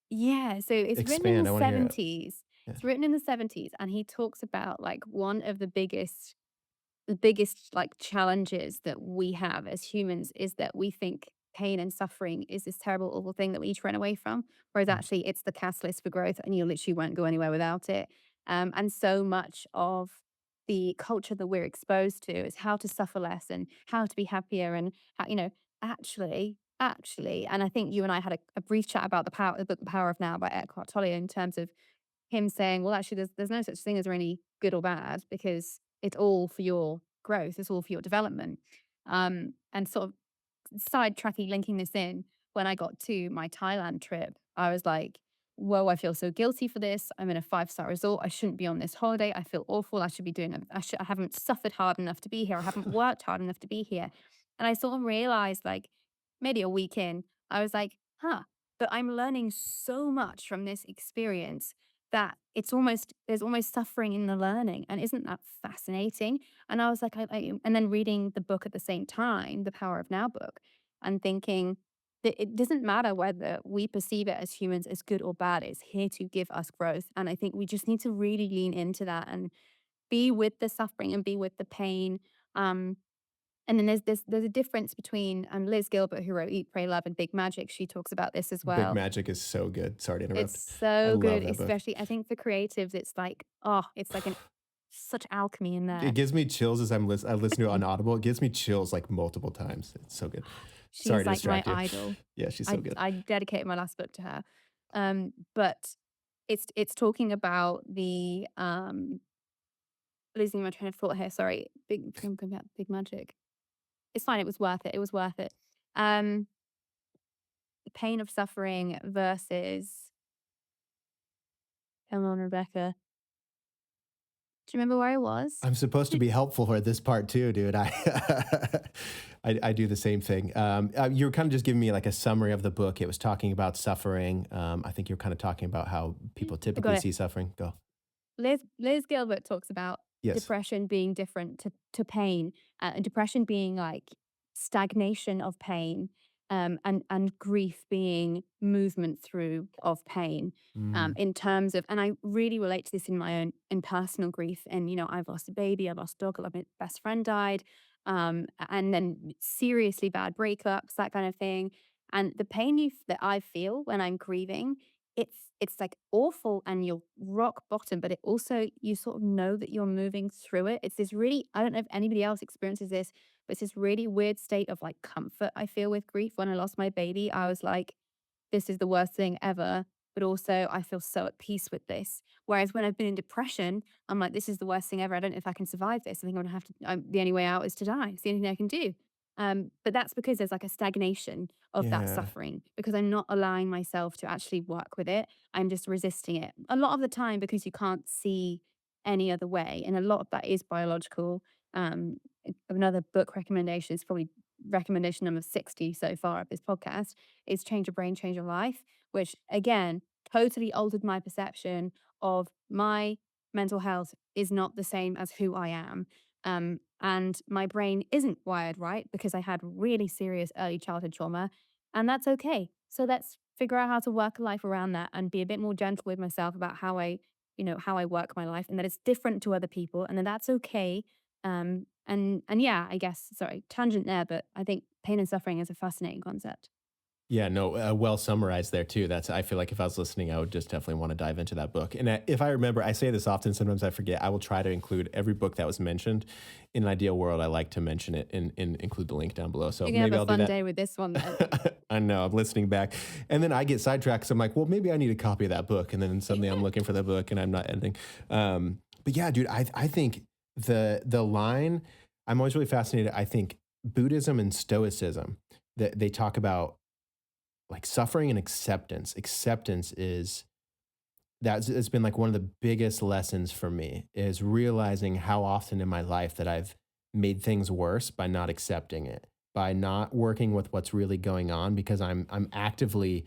Yeah, so it's written in the expand. I want to hear it. 70s. Yeah. It's written in the 70s, and he talks about like one of the biggest like challenges that we have as humans is that we think pain and suffering is this terrible, awful thing that we need to run away from. Whereas Mm. actually it's the catalyst for growth and you literally won't go anywhere without it. And so much of the culture that we're exposed to is how to suffer less and how to be happier and how, actually, and I think you and I had a brief chat about the book The Power of Now by Eckhart Tolle in terms of him saying, well, actually, there's no such thing as really good or bad because it's all for your growth, it's all for your development. And sort of sidetracking, linking this in, when I got to my Thailand trip, I was like, whoa, I feel so guilty for this. I'm in a 5-star resort. I shouldn't be on this holiday. I feel awful. I should be doing, I haven't suffered hard enough to be here. I haven't worked hard enough to be here. And I sort of realized, like, maybe a week in, I was like, huh, but I'm learning so much from this experience that there's almost suffering in the learning. And isn't that fascinating? And I was like, and then reading the book at the same time, the Power of Now book, and thinking that it doesn't matter whether we perceive it as humans as good or bad, it's here to give us growth. And I think we just need to really lean into that and be with the suffering and be with the pain. Um, and then there's a difference between Liz Gilbert, who wrote Eat, Pray, Love, and Big Magic. She talks about this as Big well. Magic is so good. Sorry to It's interrupt. I so love good, that book. especially I think for creatives, it's like, oh, it's like such alchemy in It there. gives me chills as I listen to it on Audible. It gives me chills like multiple times. It's so good. Sorry She's to like my distract you. idol. Yeah, she's so I good. I dedicated my last book to her. But it's talking about the losing my train of thought here. Sorry, big magic. It's fine. It was worth it. It was worth it. Um, the pain of suffering versus, come on, Rebecca. Do you remember where I was? I'm supposed to be helpful for this part too, dude. I do the same thing. You were kind of just giving me like a summary of the book. It was talking about suffering. I think you're kind of talking about how people I got typically it. see suffering. Go. Liz Gilbert talks about Yes. depression being different to pain, and depression being like stagnation of pain, and grief being movement through of pain. Mm, In terms of, and I really relate to this in my own in personal grief. And I've lost a baby, I've lost a dog, my best friend died, and then seriously bad breakups, that kind of thing. And the pain that I feel when I'm grieving, it's like awful, and you're rock bottom, but it also, you sort of know that you're moving through it. It's this really, I don't know if anybody else experiences this, but it's this really weird state of like comfort I feel with grief. When I lost my baby, I was like, this is the worst thing ever. But also, I feel so at peace with this. Whereas when I've been in depression, I'm like, this is the worst thing ever. I don't know if I can survive this. I think I'm gonna have to. The only way out is to die. It's the only thing I can do. But that's because there's like a stagnation of that yeah. suffering, because I'm not allowing myself to actually work with it. I'm just resisting it a lot of the time because you can't see any other way, and a lot of that is biological. Um, Another book recommendation is probably recommendation number 60 so far of this podcast, is Change Your Brain, Change Your Life, which again totally altered my perception of my mental health is not the same as who I am. And my brain isn't wired right because I had really serious early childhood trauma, and that's okay. So let's figure out how to work a life around that and be a bit more gentle with myself about how I work my life, and that it's different to other people, and then that's okay. And yeah, I guess, sorry, tangent there, but I think pain and suffering is a fascinating concept. Yeah, no, well summarized there too. That's, I feel like if I was listening, I would just definitely want to dive into that book. And if I remember, I say this often, sometimes I forget. I will try to include every book that was mentioned. In an ideal world, I like to mention it and include the link down below. So You're gonna have maybe a I'll do fun that. day with this one then. I know, I'm listening back. And then I get sidetracked. So I'm like, well, maybe I need a copy of that book. And then suddenly I'm looking for the book and I'm not editing. But yeah, dude, I think the line, I'm always really fascinated. I think Buddhism and Stoicism, that they talk about like suffering and acceptance. Acceptance is, that's, it's been like one of the biggest lessons for me, is realizing how often in my life that I've made things worse by not accepting it, by not working with what's really going on, because I'm actively,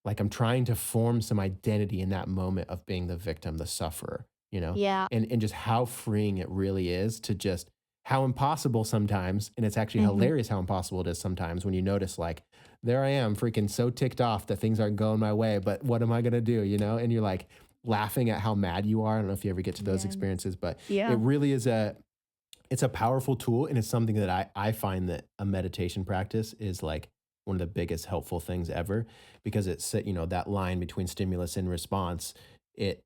like, I'm trying to form some identity in that moment of being the victim, the sufferer, you know? Yeah. And just how freeing it really is to just, how impossible sometimes, and it's actually Mhm. hilarious how impossible it is sometimes when you notice, like, there I am freaking so ticked off that things aren't going my way, but what am I gonna do, you know? And you're like laughing at how mad you are. I don't know if you ever get to those Yeah. experiences, but it Yeah. really is it's a powerful tool, and it's something that I find that a meditation practice is like one of the biggest helpful things ever, because it's, you know, that line between stimulus and response, it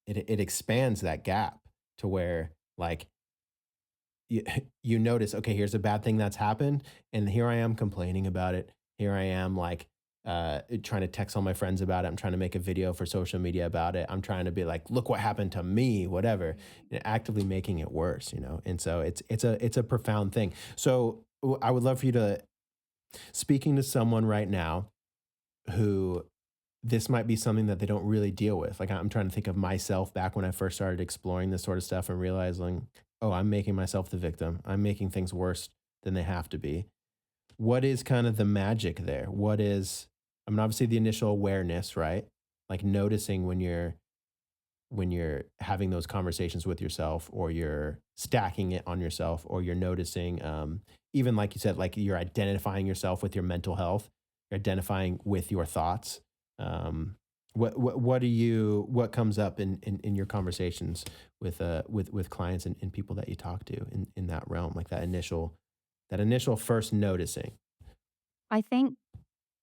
it expands that gap to where, like, you, you notice, okay, here's a bad thing that's happened, and here I am complaining about it. Here I am, like, trying to text all my friends about it. I'm trying to make a video for social media about it. I'm trying to be like, look what happened to me, whatever, and actively making it worse, you know. And so it's a profound thing. So I would love for you to, speaking to someone right now who, this might be something that they don't really deal with. Like, I'm trying to think of myself back when I first started exploring this sort of stuff and realizing, oh, I'm making myself the victim. I'm making things worse than they have to be. What is kind of the magic there? What is, I mean, obviously the initial awareness, right? Like noticing when you're having those conversations with yourself, or you're stacking it on yourself, or you're noticing, even like you said, like you're identifying yourself with your mental health, you're identifying with your thoughts. um, what do you, what comes up in your conversations with clients and people that you talk to in that realm, like that initial first noticing? I think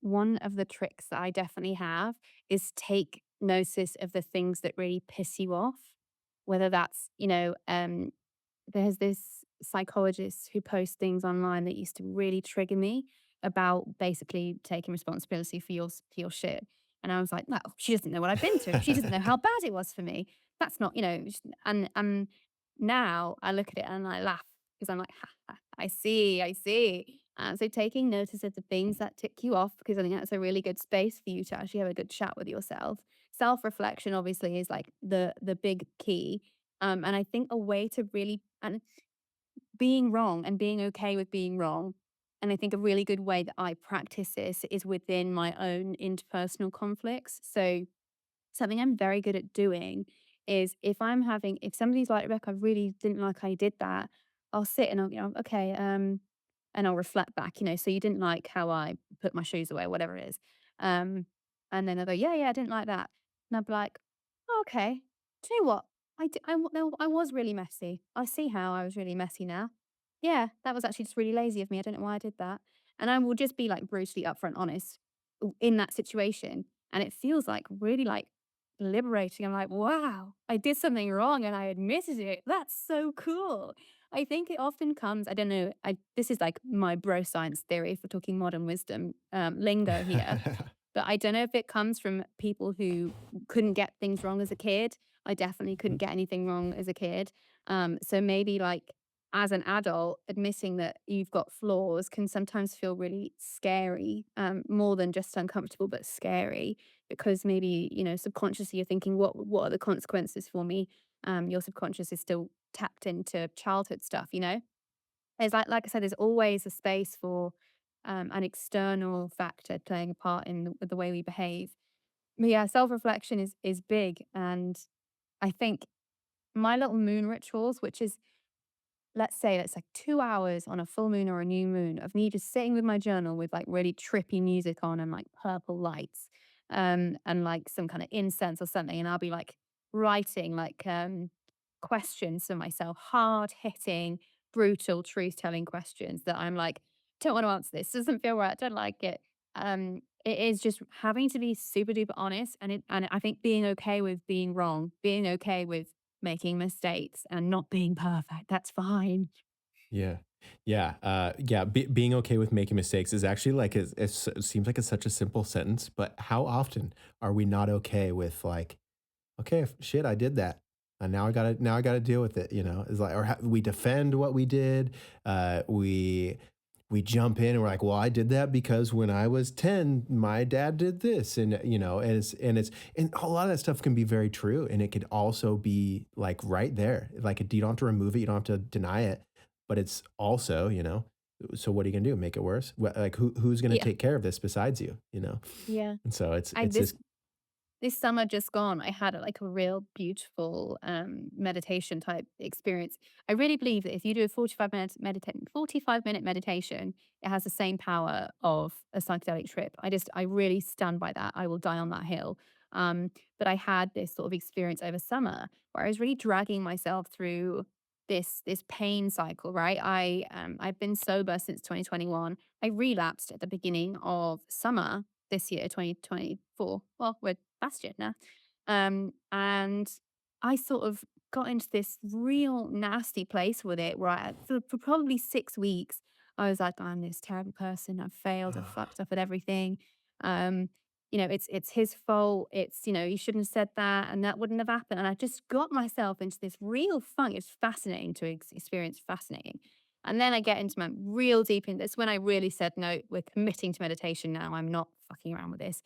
one of the tricks that I definitely have is take notice of the things that really piss you off, whether that's, there's this psychologist who posts things online that used to really trigger me about basically taking responsibility for your shit. And I was like, well, she doesn't know what I've been through. She doesn't know how bad it was for me. That's not, and now I look at it and I laugh because I'm like, ha, ha, I see, I see. So taking notice of the things that tick you off, because I think that's a really good space for you to actually have a good chat with yourself. Self reflection, obviously, is like the big key. And I think a way to really, and being wrong and being okay with being wrong. And I think a really good way that I practice this is within my own interpersonal conflicts. So something I'm very good at doing is, if somebody's like, Rebecca, I really didn't like how you did that, I'll sit and I'll, okay, and I'll reflect back, so you didn't like how I put my shoes away, whatever it is. Um, and then they'll go, yeah, I didn't like that. And I'll be like, oh, okay. Do you know what? No, I was really messy. I see how I was really messy now. Yeah, that was actually just really lazy of me. I don't know why I did that. And I will just be like brutally upfront honest in that situation. And it feels like really like liberating. I'm like, wow, I did something wrong and I admitted it. That's so cool. I think it often comes, I don't know, this is like my bro science theory if we're talking modern wisdom lingo here. But I don't know if it comes from people who couldn't get things wrong as a kid. I definitely couldn't get anything wrong as a kid. So maybe like as an adult, admitting that you've got flaws can sometimes feel really scary, more than just uncomfortable, but scary because maybe, subconsciously you're thinking, what are the consequences for me? Your subconscious is still tapped into childhood stuff. There's like I said, there's always a space for an external factor playing a part in the way we behave. But yeah, self-reflection is big. And I think my little moon rituals, which is let's say it's like 2 hours on a full moon or a new moon of me just sitting with my journal with like really trippy music on and like purple lights, and like some kind of incense or something, and I'll be like writing like questions for myself, hard hitting, brutal, truth telling questions that I'm like, don't want to answer this, doesn't feel right, don't like it. It is just having to be super duper honest, and I think being okay with being wrong, being okay with making mistakes and not being perfect. That's fine. Yeah. Yeah. Yeah. Being okay with making mistakes is actually like, it seems like it's such a simple sentence, but how often are we not okay with like, okay, shit, I did that. And now I gotta deal with it, it's like, or we defend what we did. We jump in and we're like, well, I did that because when I was 10, my dad did this. And, and a lot of that stuff can be very true. And it could also be like right there. Like you don't have to remove it. You don't have to deny it, but it's also, so what are you going to do? Make it worse? Like who's going to Yeah. take care of this besides you? Yeah. And so I it's this. this summer just gone, I had like a real beautiful meditation type experience. I really believe that if you do a 45-minute meditation, it has the same power of a psychedelic trip. I really stand by that. I will die on that hill. But I had this sort of experience over summer where I was really dragging myself through this pain cycle, right? I've been sober since 2021. I relapsed at the beginning of summer this year, 2024. Well, we're last year now. And I sort of got into this real nasty place with it where for probably 6 weeks, I was like, I'm this terrible person. I've failed. I've fucked up at everything. Um, it's his fault. It's, you shouldn't have said that and that wouldn't have happened. And I just got myself into this real funk. It's fascinating to experience, fascinating. And then I get into my real deep in this when I really said, no, we're committing to meditation now. I'm not fucking around with this.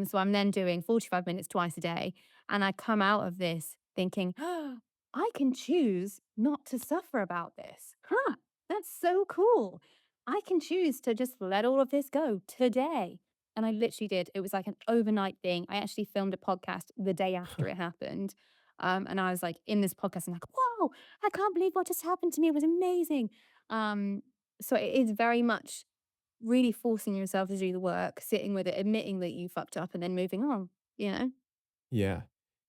So I'm then doing 45 minutes twice a day. And I come out of this thinking, oh, I can choose not to suffer about this. Huh, that's so cool. I can choose to just let all of this go today. And I literally did. It was like an overnight thing. I actually filmed a podcast the day after it happened. And I was like in this podcast, I'm like, whoa, I can't believe what just happened to me. It was amazing. Um, so it is very much really forcing yourself to do the work, sitting with it, admitting that you fucked up and then moving on, you know? Yeah.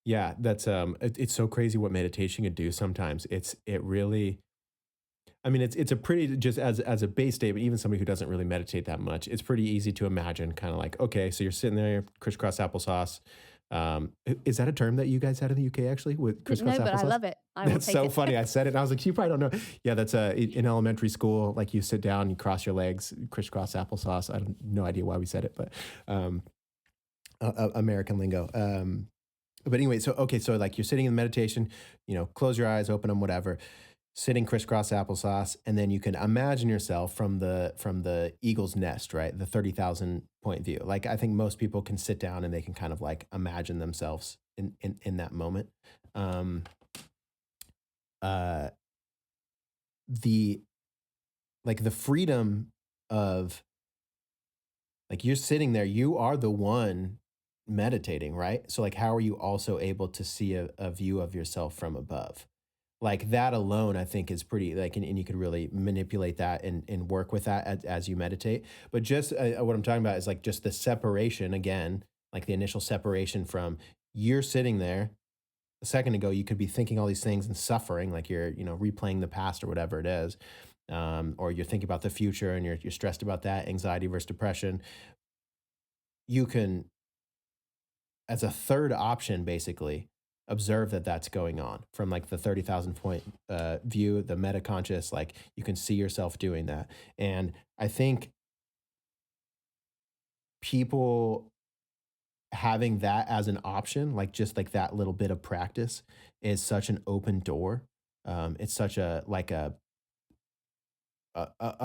Yeah. That's, it's so crazy what meditation can do sometimes. It really, I mean, it's a pretty just as a base statement, even somebody who doesn't really meditate that much, it's pretty easy to imagine kind of like, okay, so you're sitting there, crisscross applesauce. Is that a term that you guys had in the UK actually with crisscross No, but I applesauce? love it. I will That's take so it. funny. I said it and I was like, you probably don't know. Yeah, that's in elementary school, like you sit down, you cross your legs, crisscross applesauce. I have no idea why we said it, but um, American lingo. But anyway, so okay, so like you're sitting in meditation, close your eyes, open them, whatever, sitting crisscross applesauce, and then you can imagine yourself from the eagle's nest, right? The 30,000 point view. Like I think most people can sit down and they can kind of like imagine themselves in that moment. Uh, the like the freedom of like you're sitting there, you are the one meditating, right? So like how are you also able to see a view of yourself from above? like that alone, I think is pretty like, and you could really manipulate that and work with that as you meditate. But just what I'm talking about is like just the separation again, like the initial separation from you're sitting there a second ago, you could be thinking all these things and suffering, like you're, replaying the past or whatever it is. Or you're thinking about the future and you're stressed about that, anxiety versus depression. You can, as a third option, basically observe that that's going on from like the 30,000 point view, the meta conscious, like you can see yourself doing that. And I think people having that as an option, like just like that little bit of practice is such an open door. It's such a, like a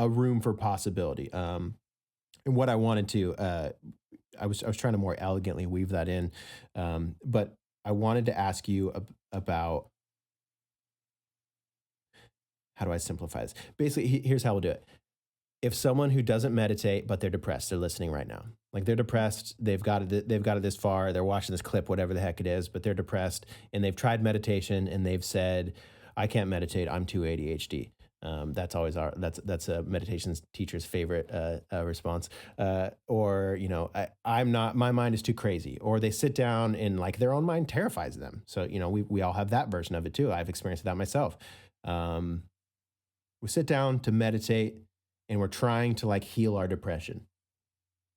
room for possibility. And what I wanted to, I was trying to more elegantly weave that in, but I wanted to ask you about how do I simplify this? Basically, here's how we'll do it. If someone who doesn't meditate but they're depressed, they're listening right now. Like they're depressed, they've got it this far, they're watching this clip, whatever the heck it is, but they're depressed and they've tried meditation and they've said, "I can't meditate, I'm too ADHD." That's always that's a meditation teacher's favorite response. Or I'm not. My mind is too crazy. Or they sit down and like their own mind terrifies them. So we all have that version of it too. I've experienced that myself. Um, we sit down to meditate and we're trying to like heal our depression.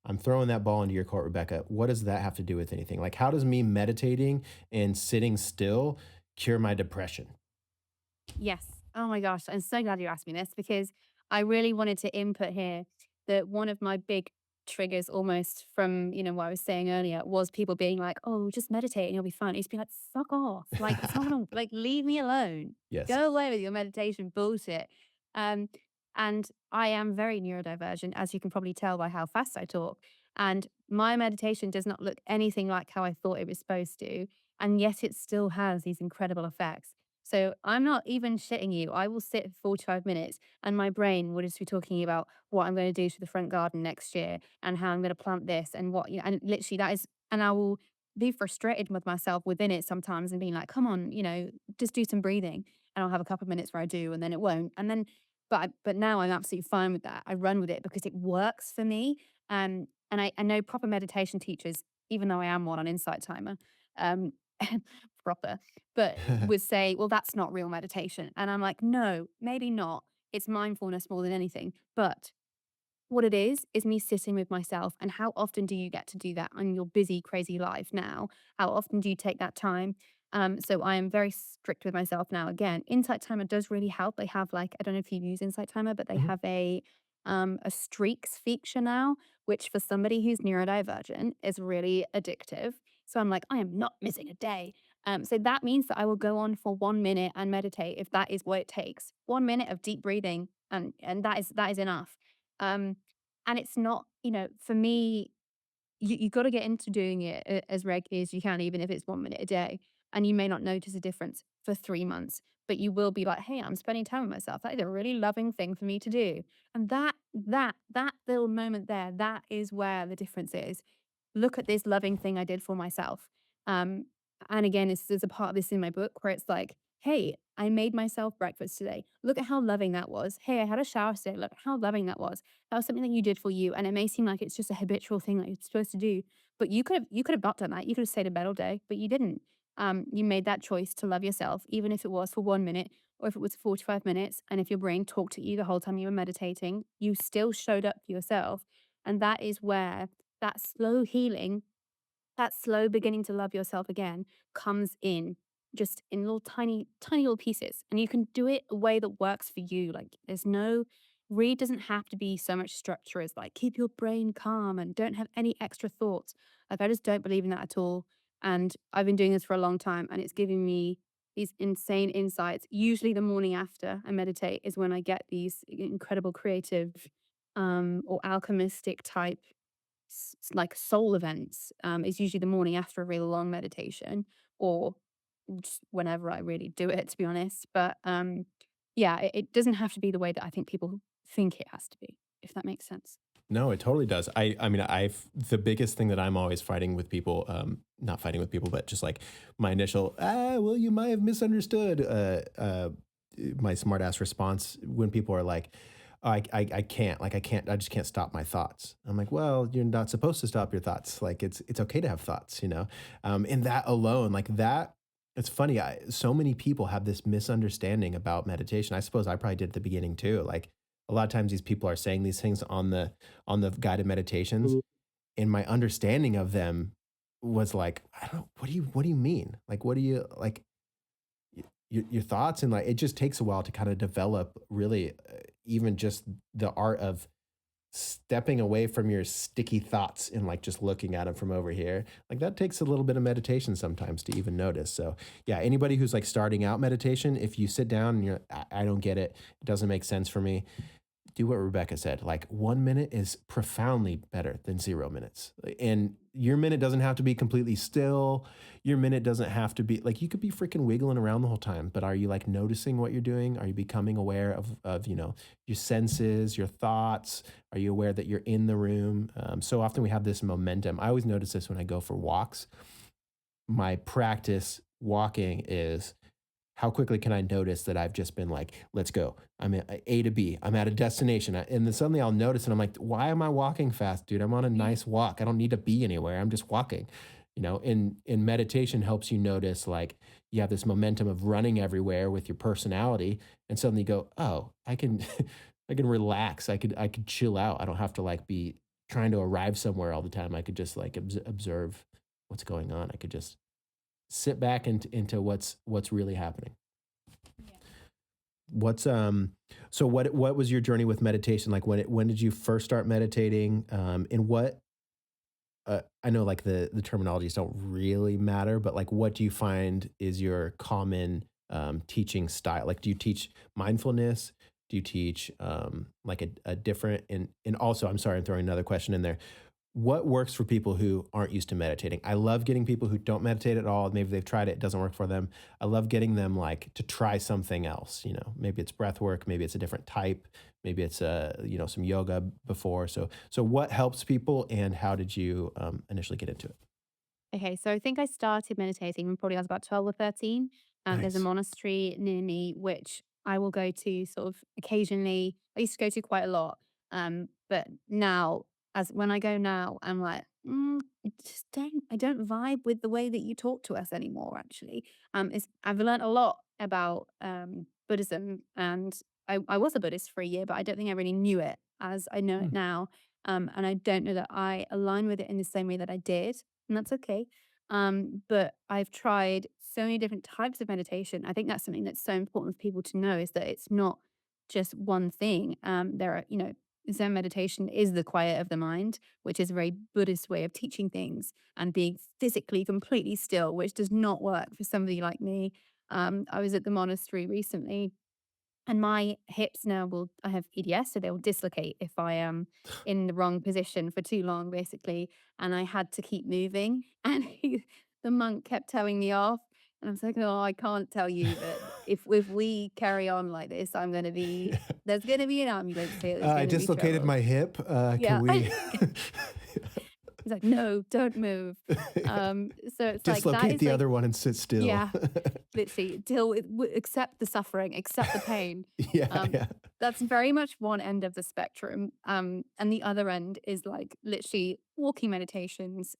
I'm throwing that ball into your court, Rebecca. What does that have to do with anything? Like, how does me meditating and sitting still cure my depression? Yes. Oh my gosh. I'm so glad you asked me this because I really wanted to input here that one of my big triggers almost from, what I was saying earlier was people being like, "Oh, just meditate and you'll be fine." It's been like, fuck off. Like, it's not gonna like leave me alone. Yes. Go away with your meditation bullshit. Um, and I am very neurodivergent, as you can probably tell by how fast I talk. And my meditation does not look anything like how I thought it was supposed to. And yet it still has these incredible effects. So I'm not even shitting you. I will sit for 45 minutes and my brain will just be talking about what I'm going to do to the front garden next year and how I'm going to plant this and what, and literally that is, and I will be frustrated with myself within it sometimes and being like, come on, just do some breathing. And I'll have a couple of minutes where I do and then it won't. And then, but now I'm absolutely fine with that. I run with it because it works for me. And I know proper meditation teachers, even though I am one on Insight Timer, um, proper, but would say, well, that's not real meditation. And I'm like, no, maybe not. It's mindfulness more than anything. But what it is me sitting with myself. And how often do you get to do that on your busy, crazy life now? How often do you take that time? So I am very strict with myself now. Again, Insight Timer does really help. They have like, I don't know if you use Insight Timer, but they Mhm. have a streaks feature now, which for somebody who's neurodivergent is really addictive. So I'm like, I am not missing a day. So that means that I will go on for 1 minute and meditate if that is what it takes. 1 minute of deep breathing, and that is enough. Um, and it's not, for me, you got to get into doing it as regularly as you can, even if it's 1 minute a day. And you may not notice a difference for 3 months, but you will be like, hey, I'm spending time with myself. That is a really loving thing for me to do. And that little moment there, that is where the difference is. Look at this loving thing I did for myself. Um, and again, there's a part of this in my book where it's like, hey, I made myself breakfast today. Look at how loving that was. Hey, I had a shower today. Look at how loving that was. That was something that you did for you. And it may seem like it's just a habitual thing that you're supposed to do, but you could have not done that. You could have stayed in bed all day, but you didn't. You made that choice to love yourself, even if it was for 1 minute or if it was 45 minutes. And if your brain talked at you the whole time you were meditating, you still showed up for yourself. And that is where that slow healing, that slow beginning to love yourself again comes in just in little tiny, tiny little pieces. And you can do it a way that works for you. Like there's no, read doesn't have to be so much structure as like keep your brain calm and don't have any extra thoughts. Like I just don't believe in that at all. And I've been doing this for a long time and it's giving me these insane insights. Usually the morning after I meditate is when I get these incredible creative or alchemistic type like soul events. Is usually the morning after a really long meditation or just whenever I really do it, to be honest. But yeah, it doesn't have to be the way that I think people think it has to be, if that makes sense. No, it totally does. I mean, the biggest thing that I'm always fighting with people, not fighting with people, but just like my initial, well, you might have misunderstood, my smart ass response when people are like, "Oh, I can't, like, I just can't stop my thoughts." I'm like, well, you're not supposed to stop your thoughts. Like, it's okay to have thoughts, you know? And that alone, like that, it's funny. So many people have this misunderstanding about meditation. I suppose I probably did at the beginning too. Like a lot of times these people are saying these things on the guided meditations, and my understanding of them was like, I don't, what do you mean? Like, what do you like? Your thoughts, and like it just takes a while to kind of develop really, even just the art of stepping away from your sticky thoughts and like just looking at them from over here. Like that takes a little bit of meditation sometimes to even notice. So yeah, anybody who's like starting out meditation, if you sit down and you're, I don't get it, it doesn't make sense for me, do what Rebecca said. Like 1 minute is profoundly better than 0 minutes. And your minute doesn't have to be completely still. Your minute doesn't have to be like, you could be freaking wiggling around the whole time, but are you like noticing what you're doing? Are you becoming aware of, you know, your senses, your thoughts? Are you aware that you're in the room? So often we have this momentum. I always notice this when I go for walks. My practice walking is, how quickly can I notice that I've just been like, let's go. I'm at A to B. I'm at a destination. And then suddenly I'll notice and I'm like, why am I walking fast, dude? I'm on a nice walk. I don't need to be anywhere. I'm just walking. You know, in meditation helps you notice like you have this momentum of running everywhere with your personality. And suddenly you go, oh, I can I can relax. I could chill out. I don't have to like be trying to arrive somewhere all the time. I could just like observe what's going on. I could just sit back into what's really happening. Yeah. What's so what was your journey with meditation like? When did you first start meditating? And what, I know like the terminologies don't really matter, but like what do you find is your common teaching style? Like do you teach mindfulness? Do you teach like a different, and also I'm sorry, I'm throwing another question in there. What works for people who aren't used to meditating? I love getting people who don't meditate at all. Maybe they've tried it, it doesn't work for them. I love getting them like to try something else. You know, maybe it's breath work, maybe it's a different type, maybe it's you know, some yoga before. So what helps people, and how did you initially get into it? Okay, so I think I started meditating when probably I was about 12 or 13. There's a Nice. monastery near me, which I will go to sort of occasionally. I used to go to quite a lot. But now, as when I go now, I'm like, I don't vibe with the way that you talk to us anymore, actually. I've learned a lot about Buddhism, and I was a Buddhist for a year, but I don't think I really knew it as I know Hmm. it now. And I don't know that I align with it in the same way that I did, and that's okay. But I've tried so many different types of meditation. I think that's something that's so important for people to know, is that it's not just one thing. There are, you know, Zen meditation is the quiet of the mind, which is a very Buddhist way of teaching things and being physically completely still, which does not work for somebody like me. I was at the monastery recently, and my hips now will, I have EDS, so they will dislocate if I am in the wrong position for too long, basically. And I had to keep moving. And the monk kept telling me off. And I was like, oh, I can't tell you that if we carry on like this, Yeah. there's gonna be an ambulance here, there's I gonna be dislocated trouble. my hip. Can Yeah. we He's like, no, don't move. So it's like that dislocate is the like, other one and sit still? yeah, literally, deal with, accept the suffering, accept the pain. Yeah, Um, yeah. that's very much one end of the spectrum. And the other end is like literally walking meditations,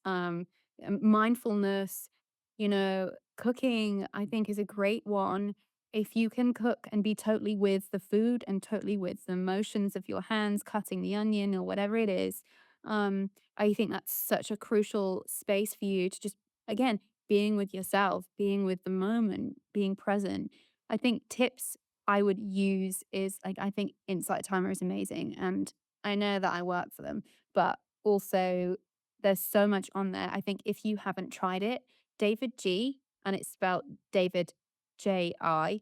mindfulness, you know, cooking, I think is a great one. If you can cook and be totally with the food and totally with the motions of your hands, cutting the onion or whatever it is, I think that's such a crucial space for you to just, again, being with yourself, being with the moment, being present. I think tips I would use is like, I think Insight Timer is amazing. And I know that I work for them, but also there's so much on there. I think if you haven't tried it, David G, and it's spelled David J.I.,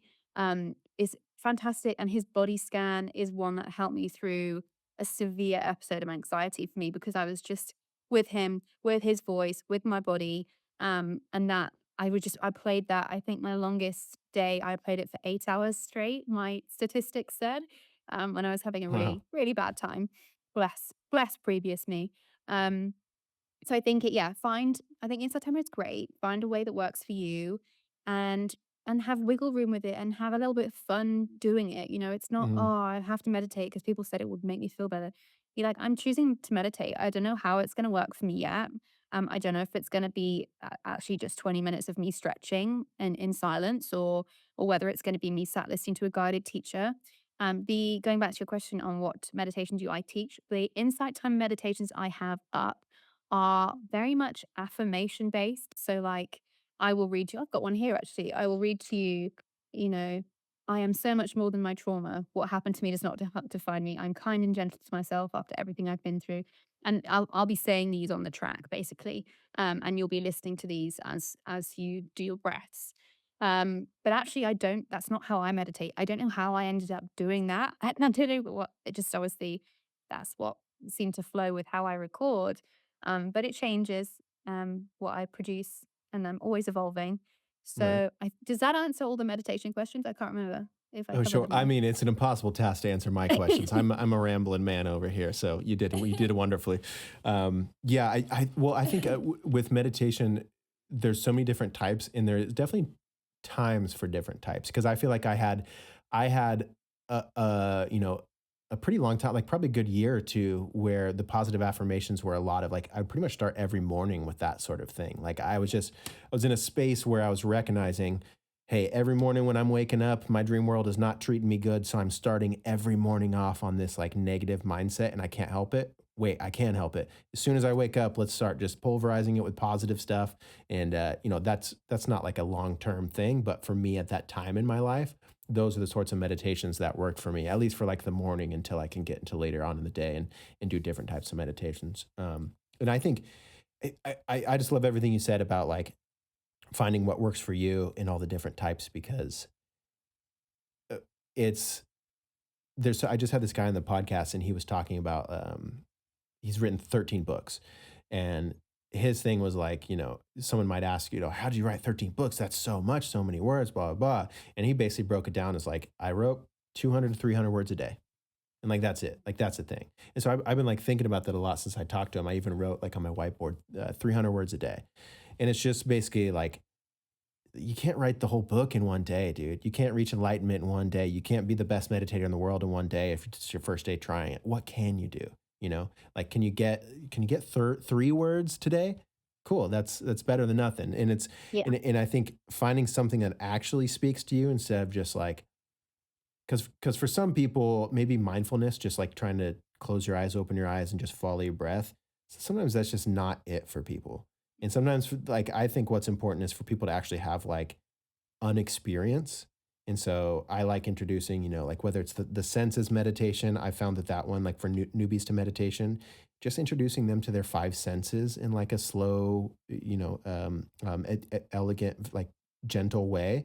is fantastic. And his body scan is one that helped me through a severe episode of anxiety for me, because I was just with him, with his voice, with my body. And that I played that. I think my longest day, I played it for 8 hours straight, my statistics said, when I was having a Wow. really, really bad time. bless previous me. Um, so I think I think insight timer is great. Find a way that works for you and have wiggle room with it and have a little bit of fun doing it. It's not, Mhm. oh, I have to meditate because people said it would make me feel better. Be like, I'm choosing to meditate. I don't know how it's going to work for me yet. I don't know if it's going to be actually just 20 minutes of me stretching and in silence, or whether it's going to be me sat listening to a guided teacher. The Going back to your question on what meditation do I teach, the insight time meditations I have up are very much affirmation based. So, like, I will read you, I've got one here actually. I will read to you, you know, I am so much more than my trauma. What happened to me does not define me. I'm kind and gentle to myself after everything I've been through. And I'll be saying these on the track basically. And you'll be listening to these as you do your breaths. But actually, that's not how I meditate. I don't know how I ended up doing that. I don't know what, it just obviously, that's what seemed to flow with how I record. But it changes what I produce, and I'm always evolving. Right. So, does that answer all the meditation questions? I can't remember if I Oh, covered sure. them I all. mean, it's an impossible task to answer my questions. I'm a rambling man over here, so you did wonderfully. Yeah, well, I think with meditation, there's so many different types, and there's definitely times for different types. Because I feel like I had a pretty long time, like probably a good year or two, where the positive affirmations were a lot of like I would pretty much start every morning with that sort of thing. Like I was in a space where I was recognizing, hey, every morning when I'm waking up, my dream world is not treating me good. So I'm starting every morning off on this like negative mindset and I can't help it. Wait, I can help it. As soon as I wake up, let's start just pulverizing it with positive stuff. And that's not like a long-term thing, but for me at that time in my life, those are the sorts of meditations that work for me, at least for like the morning until I can get into later on in the day and do different types of meditations. And I think I just love everything you said about like finding what works for you in all the different types because uh, it's there's I just had this guy on the podcast and he was talking about he's written 13 books and his thing was like, someone might ask, how did you write 13 books? That's so much, so many words, blah, blah, blah. And he basically broke it down as like, I wrote 200 to 300 words a day. And like, that's it. Like, that's the thing. And so I've been like thinking about that a lot since I talked to him. I even wrote like on my whiteboard, 300 words a day. And it's just basically like, you can't write the whole book in one day, dude. You can't reach enlightenment in one day. You can't be the best meditator in the world in one day if it's your first day trying it. What can you do? Like can you get 3 words today? Cool. That's better than nothing. And it's Yeah. and I think finding something that actually speaks to you instead of just like because for some people maybe mindfulness, just like trying to close your eyes, open your eyes, and just follow your breath. Sometimes that's just not it for people. And sometimes, like, I think what's important is for people to actually have like unexperience. And so I like introducing, like whether it's the senses meditation, I found that one, like for newbies to meditation, just introducing them to their 5 senses in like a slow, elegant, like gentle way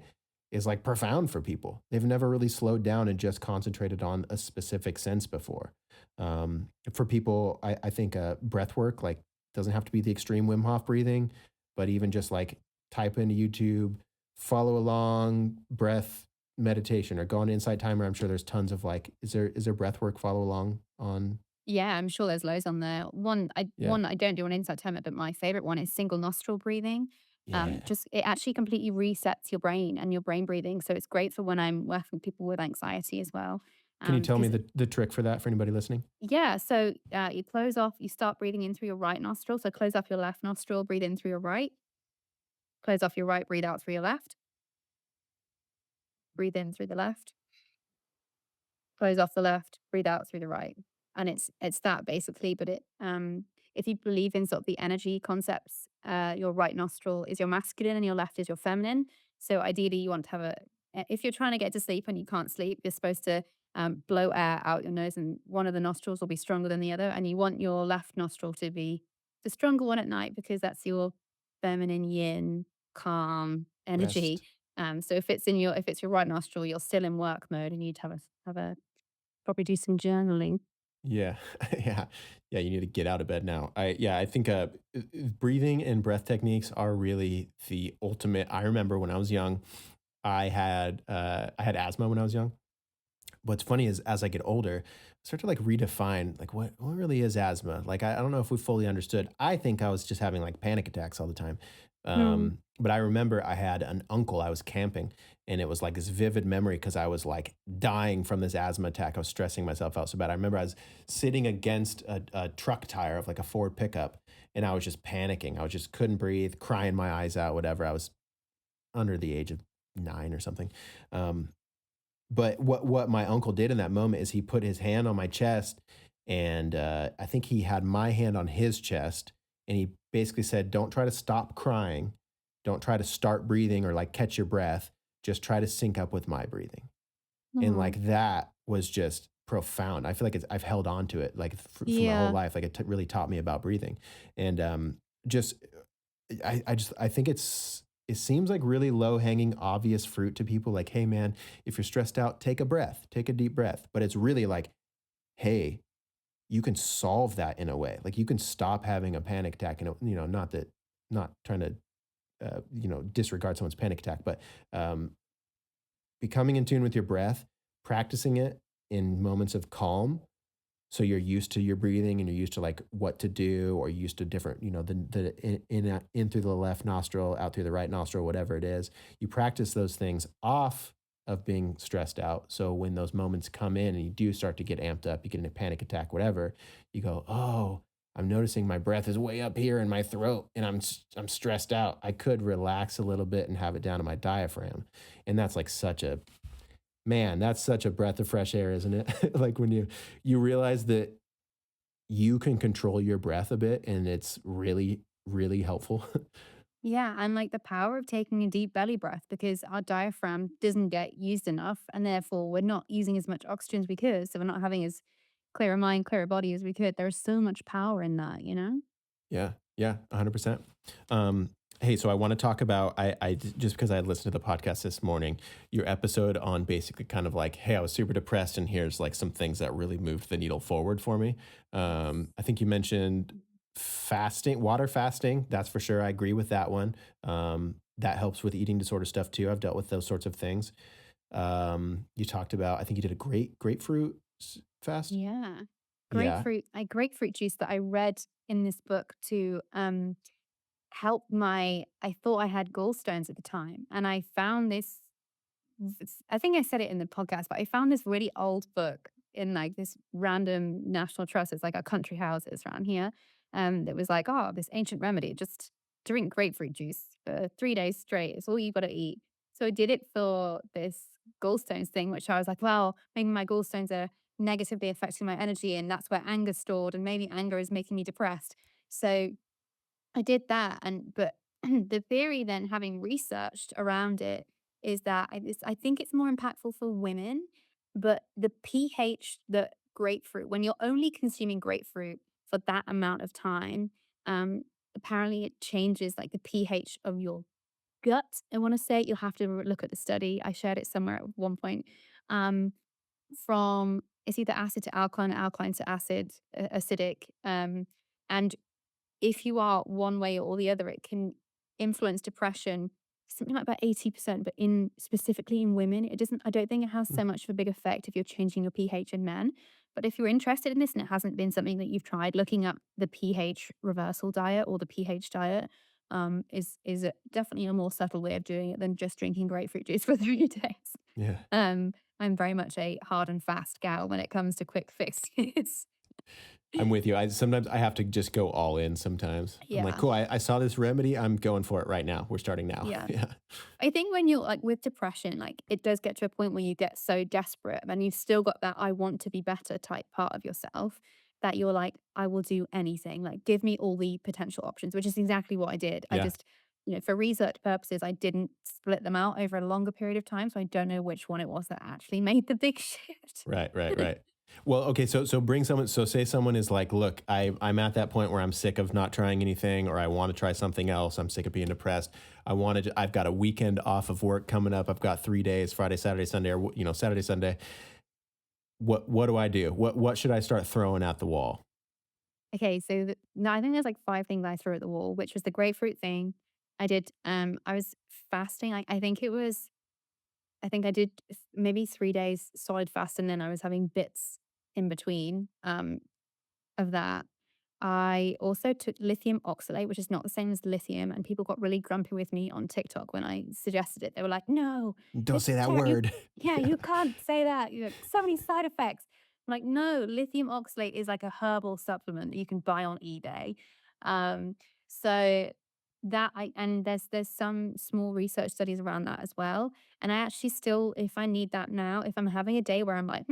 is like profound for people. They've never really slowed down and just concentrated on a specific sense before. For people, I think breath work, like doesn't have to be the extreme Wim Hof breathing, but even just like type into YouTube, follow along breath meditation or go on Insight Timer. I'm sure there's tons of like, is there breath work follow along on? Yeah, I'm sure there's loads on there. Yeah. One I don't do on Insight Timer, but my favorite one is single nostril breathing. Yeah. Just it actually completely resets your brain and your brain breathing. So it's great for when I'm working with people with anxiety as well. Can you tell me Because the trick for that for anybody listening? yeah, so you start breathing in through your right nostril. So close off your left nostril, breathe in through your right. Close off your right, breathe out through your left. Breathe in through the left. Close off the left, breathe out through the right. And it's that basically, but if you believe in sort of the energy concepts, your right nostril is your masculine and your left is your feminine. So ideally you want to have if you're trying to get to sleep and you can't sleep, you're supposed to blow air out your nose and one of the nostrils will be stronger than the other. And you want your left nostril to be the stronger one at night because that's your feminine yin, calm energy. Rest. So if it's your right nostril, you're still in work mode and you'd have a probably do some journaling. Yeah. Yeah. Yeah. You need to get out of bed now. I think breathing and breath techniques are really the ultimate. I remember when I was young, I had asthma when I was young. what's funny is as I get older, I start to like redefine like what really is asthma. Like I don't know if we fully understood. I think I was just having like panic attacks all the time. Mm. But I remember I had an uncle. I was camping, and it was like this vivid memory because I was like dying from this asthma attack. I was stressing myself out so bad. I remember I was sitting against a truck tire of like a Ford pickup, and I was just panicking. I was just couldn't breathe, crying my eyes out, whatever. I was under the age of 9 or something. Um, but what my uncle did in that moment is he put his hand on my chest, and, I think he had my hand on his chest, and he basically said, "Don't try to stop crying. Don't try to start breathing or, like, catch your breath. Just try to sync up with my breathing." And, Oh, like, that was just profound. I feel like I've held on to it, like, for my whole yeah. life, like, it really taught me about breathing. And, just I think it seems like really low hanging obvious fruit to people like, hey man, if you're stressed out, take a breath, take a deep breath. But it's really like, hey, you can solve that in a way. Like you can stop having a panic attack, and not that, not trying to disregard someone's panic attack, but um becoming in tune with your breath, practicing it in moments of calm, so you're used to your breathing and you're used to like what to do, or you're used to different, the in through the left nostril, out through the right nostril, whatever it is. You practice those things off of being stressed out. So when those moments come in and you do start to get amped up, you get in a panic attack, whatever, you go, oh, I'm noticing my breath is way up here in my throat, and I'm stressed out. I could relax a little bit and have it down to my diaphragm, and that's like such a man, that's such a breath of fresh air, isn't it? Like when you realize that you can control your breath a bit, and it's really, really helpful. Yeah, and like the power of taking a deep belly breath because our diaphragm doesn't get used enough, and therefore we're not using as much oxygen as we could. So we're not having as clear a mind, clear a body as we could. There's so much power in that, you know? Yeah, yeah, 100%. Hey, so I want to talk about just because I had listened to the podcast this morning, your episode on basically kind of like, hey, I was super depressed, and here's like some things that really moved the needle forward for me. Yes. I think you mentioned fasting, water fasting. That's for sure. I agree with that one. That helps with eating disorder stuff too. I've dealt with those sorts of things. You talked about, I think you did a grapefruit fast. Yeah. Yeah. Grapefruit juice that I read in this book to help my I thought I had gallstones at the time. And I found this I think I said it in the podcast, but I found this really old book in like this random national trust. It's like our country houses around here. That was like, oh, this ancient remedy. Just drink grapefruit juice for 3 days straight. It's all you got to eat. So I did it for this gallstones thing, which I was like, well, maybe my gallstones are negatively affecting my energy, and that's where anger's stored, and maybe anger is making me depressed. So I did that, and but the theory then, having researched around it, is that I think it's more impactful for women, but the pH that grapefruit, when you're only consuming grapefruit for that amount of time, apparently it changes like the pH of your gut. I want to say you'll have to look at the study. I shared it somewhere at one point. Um, from it's either acid to alkaline, alkaline to acid, acidic, and if you are one way or the other, it can influence depression, something like about 80%, but in specifically in women, it doesn't, I don't think it has so much of a big effect if you're changing your pH in men. But if you're interested in this and it hasn't been something that you've tried, looking up the pH reversal diet or the pH diet is definitely a more subtle way of doing it than just drinking grapefruit juice for 3 days. Yeah. I'm very much a hard and fast gal when it comes to quick fixes. I'm with you. I sometimes I have to just go all in sometimes. I'm like, Yeah. cool, I saw this remedy. I'm going for it right now. We're starting now. Yeah. Yeah. I think when you're like with depression, like it does get to a point where you get so desperate and you've still got that I want to be better type part of yourself that you're like, I will do anything. Like, give me all the potential options, which is exactly what I did. I Yeah. just, for research purposes, I didn't split them out over a longer period of time. So I don't know which one it was that actually made the big shift. Right, right, right. Well, okay, so bring someone, so say someone is like, look, I'm at that point where I'm sick of not trying anything, or I want to try something else. I'm sick of being depressed. I've got a weekend off of work coming up. I've got 3 days, Friday, Saturday, Sunday, or Saturday, Sunday. What do I do? What should I start throwing at the wall? Okay, so no, I think there's like 5 things I threw at the wall, which was the grapefruit thing. I did. I was fasting. I think it was. I think I did maybe 3 days solid fast, and then I was having bits in between of that. I also took lithium oxalate, which is not the same as lithium, and people got really grumpy with me on TikTok when I suggested it. They were like, "No, Don't this say is that you word. yeah, you can't say that. You know, so many side effects." I'm like, "No, lithium oxalate is like a herbal supplement that you can buy on eBay." Um, so that I and there's some small research studies around that as well. And I actually still, if I need that now, if I'm having a day where I'm like,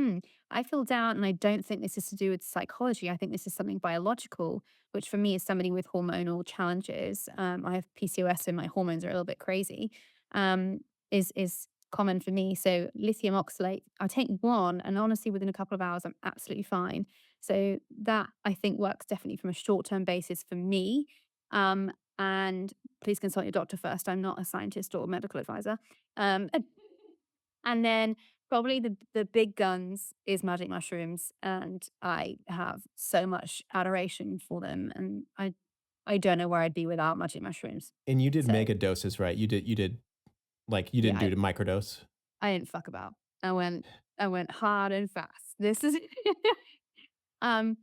I feel down and I don't think this is to do with psychology. I think this is something biological, which for me is somebody with hormonal challenges. I have PCOS and my hormones are a little bit crazy. Um, is common for me. So lithium oxalate, I take one, and honestly, within a couple of hours, I'm absolutely fine. So that I think works definitely from a short term basis for me. Um, and please consult your doctor first. I'm not a scientist or medical advisor. And then probably the big guns is magic mushrooms, and I have so much adoration for them, and I don't know where I'd be without magic mushrooms. And you did So mega doses, right? You did like you yeah, didn't do the microdose. I didn't fuck about. I went hard and fast. This is Um,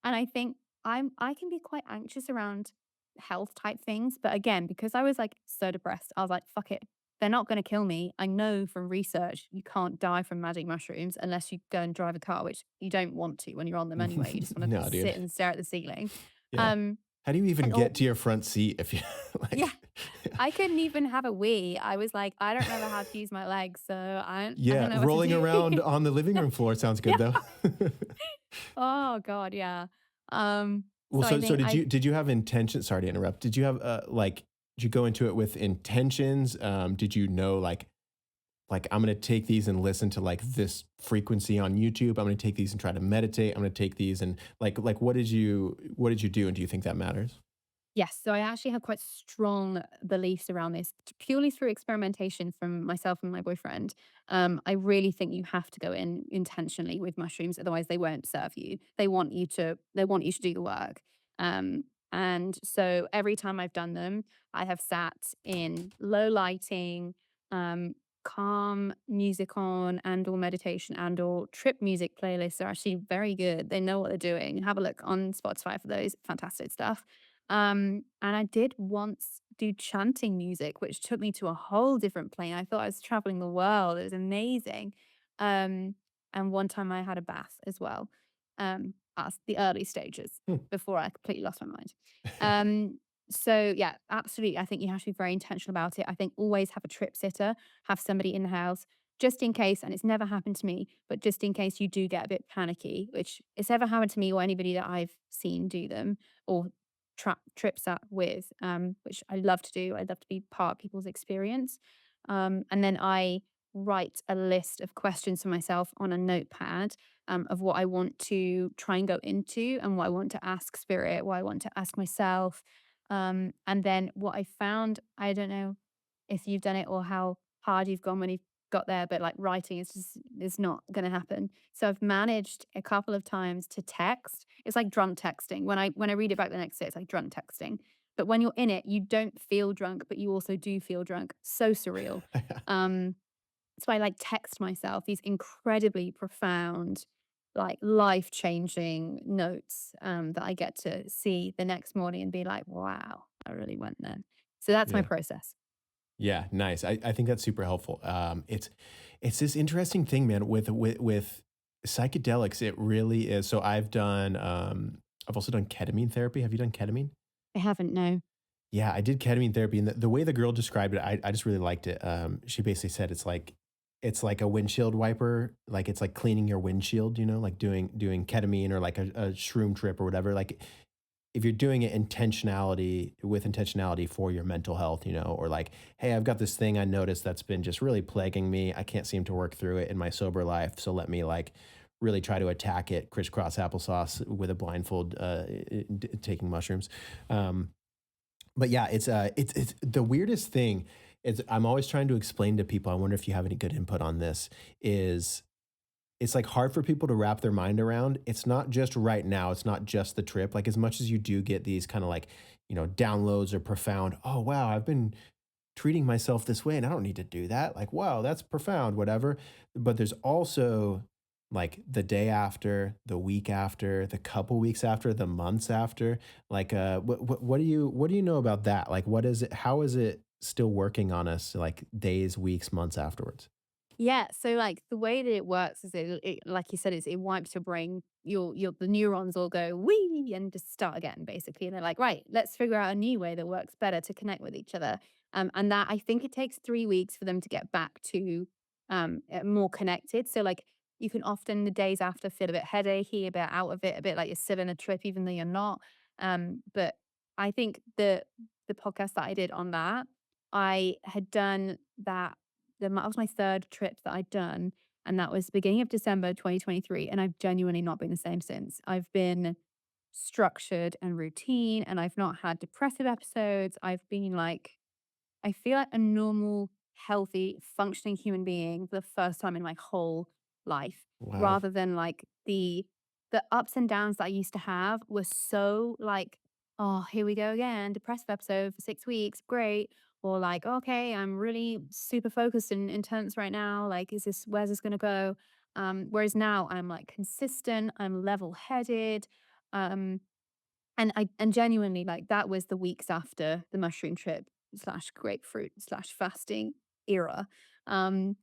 and I think I can be quite anxious around health type things, but again, because I was like so depressed, I was like, fuck it. They're not going to kill me. I know from research you can't die from magic mushrooms unless you go and drive a car, which you don't want to when you're on them anyway. You just want to No, dude. sit and stare at the ceiling. Yeah. Um, How do you even and get all, to your front seat if you yeah, like? I couldn't even have a wee. I was like, I don't know how to use my legs, so I Yeah, don't know what to rolling do. around on the living room floor sounds Yeah. good though. Oh God, yeah. Well, So I so think did I you have intention? Sorry to interrupt. Did you have like did you go into it with intentions? Did you know like I'm gonna take these and listen to like this frequency on YouTube. I'm gonna take these and try to meditate. I'm gonna take these and like what did you do? And do you think that matters? Yes, so I actually have quite strong beliefs around this purely through experimentation from myself and my boyfriend. I really think you have to go in intentionally with mushrooms, otherwise they won't serve you. They want you to do the work. And so every time I've done them, I have sat in low lighting, um, calm music on, and or meditation and or trip music playlists are actually very good. They know what they're doing. Have a look on Spotify for those fantastic stuff. And I did once do chanting music, which took me to a whole different plane. I thought I was traveling the world. It was amazing. Um, and one time I had a bath as well. That's the early stages Hmm. before I completely lost my mind. Um, so yeah, absolutely. I think you have to be very intentional about it. I think always have a trip sitter, have somebody in the house just in case, and it's never happened to me, but just in case you do get a bit panicky, which it's ever happened to me or anybody that I've seen do them or trips up with, which I love to do. I love to be part of people's experience. And then I write a list of questions for myself on a notepad of what I want to try and go into and what I want to ask spirit, what I want to ask myself. And then what I found, I don't know if you've done it or how hard you've gone when you've got there, but like writing is just is not going to happen. So I've managed a couple of times to text. It's like drunk texting. When I read it back the next day, it's like drunk texting. But when you're in it, you don't feel drunk, but you also do feel drunk. So surreal. Um, so I like text myself these incredibly profound, like life changing notes that I get to see the next morning and be like, wow, I really went then. So that's my Yeah. process. Yeah, nice. I think that's super helpful. It's this interesting thing, man, with psychedelics. It really is. So I've also done ketamine therapy. Have you done ketamine? I haven't, no. Yeah, I did ketamine therapy, and the way the girl described it, I just really liked it. She basically said it's like a windshield wiper, like it's like cleaning your windshield, like doing ketamine or like a shroom trip or whatever. Like if you're doing it intentionality for your mental health, or like, hey, I've got this thing I noticed that's been just really plaguing me. I can't seem to work through it in my sober life. So let me like really try to attack it, crisscross applesauce with a blindfold, taking mushrooms. But yeah, it's the weirdest thing is I'm always trying to explain to people. I wonder if you have any good input on this. Is it's like hard for people to wrap their mind around. It's not just right now. It's not just the trip. Like as much as you do get these kind of like, downloads or profound, oh wow, I've been treating myself this way and I don't need to do that. Like, wow, that's profound, whatever. But there's also like the day after, the week after, the couple weeks after, the months after. Like, what do you know about that? Like, what is it? How is it still working on us? Like days, weeks, months afterwards? Yeah, so, like, the way that it works is it like you said, is it wipes your brain. Your the neurons all go, "Wee!" and just start again, basically, and they're like, "Right, let's figure out a new way that works better to connect with each other." And that I think it takes 3 weeks for them to get back to, more connected. So, like, you can often, the days after, feel a bit headachy, a bit out of it, a bit like you're still in a trip even though you're not. But I think the podcast that I did on that, I had done that that was my 3rd trip that I'd done, and that was beginning of December 2023, and I've genuinely not been the same since. I've been structured and routine, and I've not had depressive episodes. I've been like, I feel like a normal, healthy, functioning human being for the first time in my whole life, Wow. rather than like the ups and downs that I used to have was so like, oh, here we go again, depressive episode for 6 weeks, great. Or like, okay, I'm really super focused and intense right now. Like, where's this gonna go? Whereas now I'm like consistent, I'm level headed. Um, and genuinely, like, that was the weeks after the mushroom trip slash grapefruit slash fasting era. Um,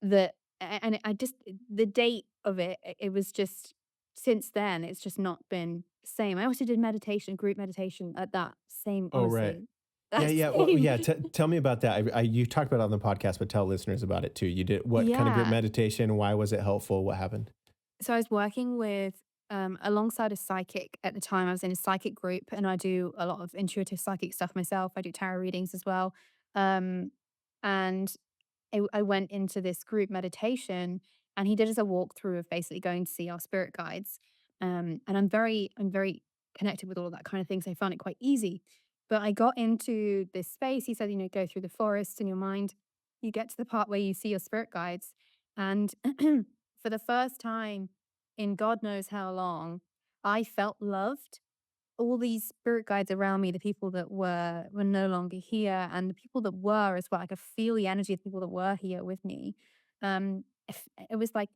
that and I just the date of it, it was just since then, it's just not been the same. I also did meditation, group meditation at that same, Oh, right. honestly, Yeah, that yeah. Well, same yeah. Tell me about that. You talked about it on the podcast, but tell listeners about it too. You did what kind of group yeah. meditation? Why was it helpful? What happened? So I was working with alongside a psychic at the time. I was in a psychic group, and I do a lot of intuitive psychic stuff myself. I do tarot readings as well. Um, and I went into this group meditation, and he did us a walkthrough of basically going to see our spirit guides. And I'm very connected with all of that kind of things. I found it quite easy. But I got into this space. He said, go through the forest in your mind. You get to the part where you see your spirit guides. And for the first time in God knows how long, I felt loved. All these spirit guides around me, the people that were no longer here, and the people that were as well. I could feel the energy of people that were here with me. It was like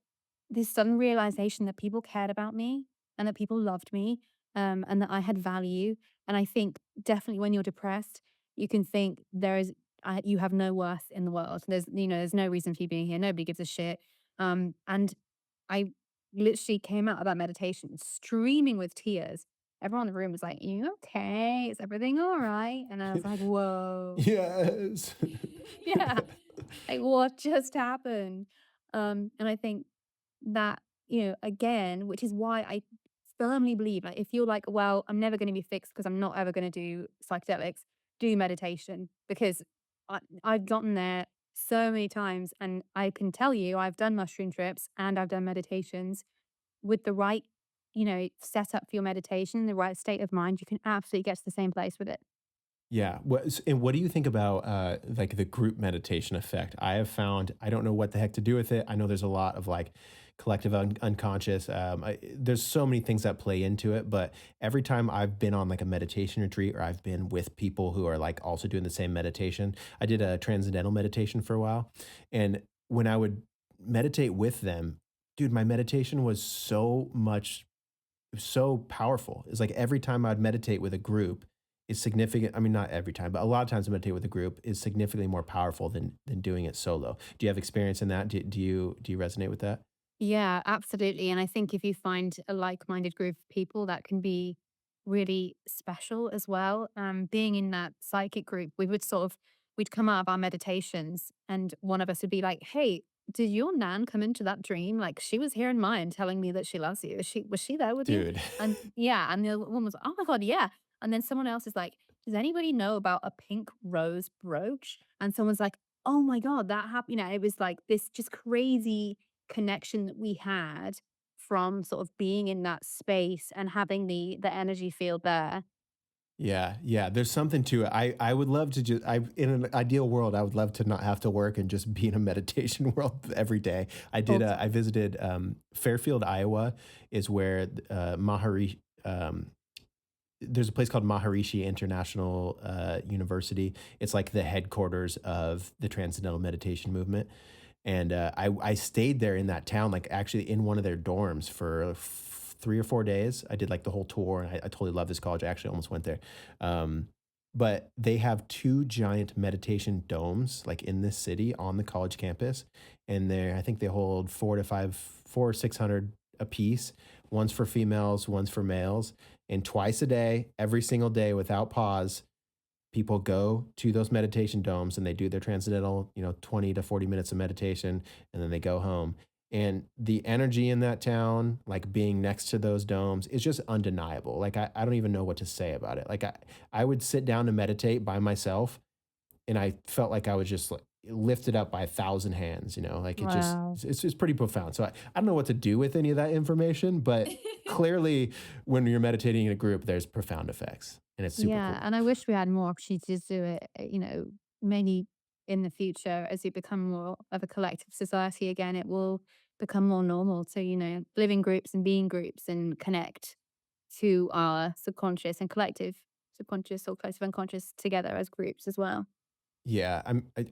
this sudden realization that people cared about me and that people loved me, and that I had value. And I think definitely when you're depressed, you can think you have no worth in the world. There's no reason for you being here. Nobody gives a shit. And I literally came out of that meditation streaming with tears. Everyone in the room was like, "You okay? Is everything all right?" And I was like, "Whoa." Yes. Yeah. Like, what just happened? And I think that, again, which is why I firmly believe, like, if you're like, well, I'm never going to be fixed because I'm not ever going to do psychedelics, do meditation, because I've gotten there so many times. And I can tell you, I've done mushroom trips and I've done meditations with the right, setup for your meditation, the right state of mind. You can absolutely get to the same place with it. Yeah. And what do you think about like the group meditation effect? I have found I don't know what the heck to do with it. I know there's a lot of like collective unconscious. There's so many things that play into it, but every time I've been on like a meditation retreat or I've been with people who are like also doing the same meditation, I did a transcendental meditation for a while, and when I would meditate with them, dude, my meditation was so powerful. It's like every time I'd meditate with a group is significant. I mean, not every time, but a lot of times I meditate with a group is significantly more powerful than doing it solo. Do you have experience in that? Do you resonate with that? Yeah, absolutely. And I think if you find a like-minded group of people, that can be really special as well. Being in that psychic group, we'd come out of our meditations and one of us would be like, "Hey, did your nan come into that dream? Like, she was here in mine telling me that she loves you. Was she there with you?" Dude. And yeah, and the other one was, "Oh my God, yeah." And then someone else is like, "Does anybody know about a pink rose brooch?" And someone's like, "Oh my God, that happened." It was like this just crazy connection that we had from sort of being in that space and having the energy field there. Yeah, yeah. There's something to it. I would love to just I in an ideal world, I would love to not have to work and just be in a meditation world every day. I visited Fairfield, Iowa, is where Maharishi there's a place called Maharishi International University. It's like the headquarters of the Transcendental Meditation movement. And I stayed there in that town, like actually in one of their dorms for 3 or 4 days. I did like the whole tour. And I totally love this college. I actually almost went there. But they have two giant meditation domes like in this city on the college campus. And I think they hold 400 or 600 a piece. One's for females, one's for males. And twice a day, every single day without pause, people go to those meditation domes and they do their transcendental, 20 to 40 minutes of meditation, and then they go home. And the energy in that town, like being next to those domes, is just undeniable. Like I don't even know what to say about it. Like I would sit down to meditate by myself, and I felt like I was just like lifted up by 1,000 hands, like Wow. it's just pretty profound. So I don't know what to do with any of that information, but clearly when you're meditating in a group, there's profound effects, and it's super Yeah, cool. and I wish we had more opportunities to do it, mainly in the future as we become more of a collective society again, it will become more normal to, live in groups and be in groups and connect to our subconscious and collective subconscious or collective unconscious together as groups as well. Yeah,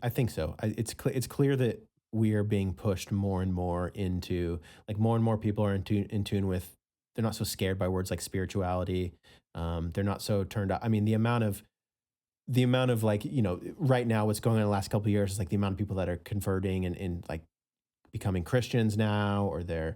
I think so. It's clear that we are being pushed more and more into, like, more and more people are in tune with. They're not so scared by words like spirituality. They're not so turned up. I mean, the amount of like, right now what's going on in the last couple of years is like the amount of people that are converting and like becoming Christians now, or they're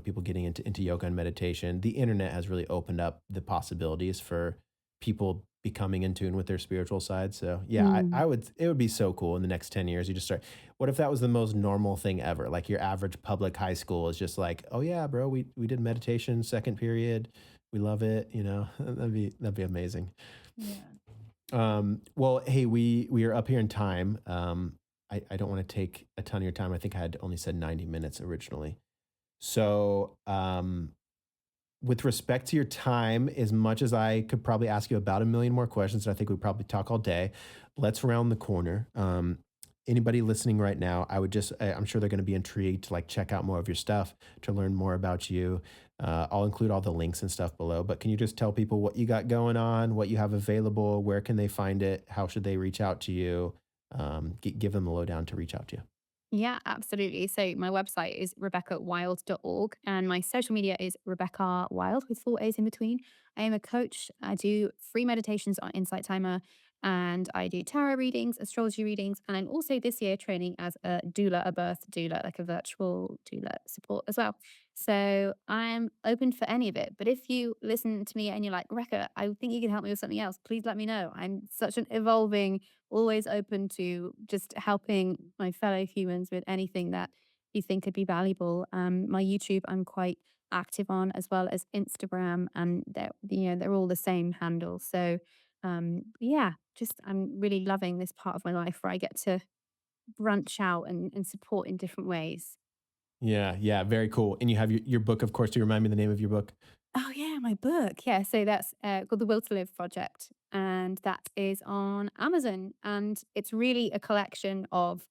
people getting into yoga and meditation. The internet has really opened up the possibilities for people becoming in tune with their spiritual side. So yeah, Mm. it would be so cool in the next 10 years. You just start, what if that was the most normal thing ever? Like your average public high school is just like, oh yeah, bro, we did meditation second period. We love it. That'd be amazing. Yeah. Well, hey, we are up here in time. I don't want to take a ton of your time. I think I had only said 90 minutes originally. So, with respect to your time, as much as I could probably ask you about a million more questions, and I think we'd probably talk all day, let's round the corner. Anybody listening right now, I'm sure they're going to be intrigued to like check out more of your stuff, to learn more about you. I'll include all the links and stuff below, but can you just tell people what you got going on, what you have available, where can they find it, how should they reach out to you? Give them the lowdown to reach out to you. Yeah, absolutely. So my website is rebeccawild.org and my social media is Rebecca Wild with 4 A's in between. I am a coach. I do free meditations on Insight Timer and I do tarot readings, astrology readings, and I'm also this year training as a doula, a birth doula, like a virtual doula support as well. So I'm open for any of it. But if you listen to me and you're like, Rebecca, I think you can help me with something else, please let me know. I'm such an evolving, always open to just helping my fellow humans with anything that you think could be valuable. My YouTube, I'm quite active on, as well as Instagram, and they're all the same handle. So yeah, just I'm really loving this part of my life where I get to branch out and support in different ways. Yeah, yeah, very cool. And you have your book, of course. Do you remind me the name of your book? Oh yeah, my book. Yeah, so that's called the Will to Live Project, and that is on Amazon. And it's really a collection of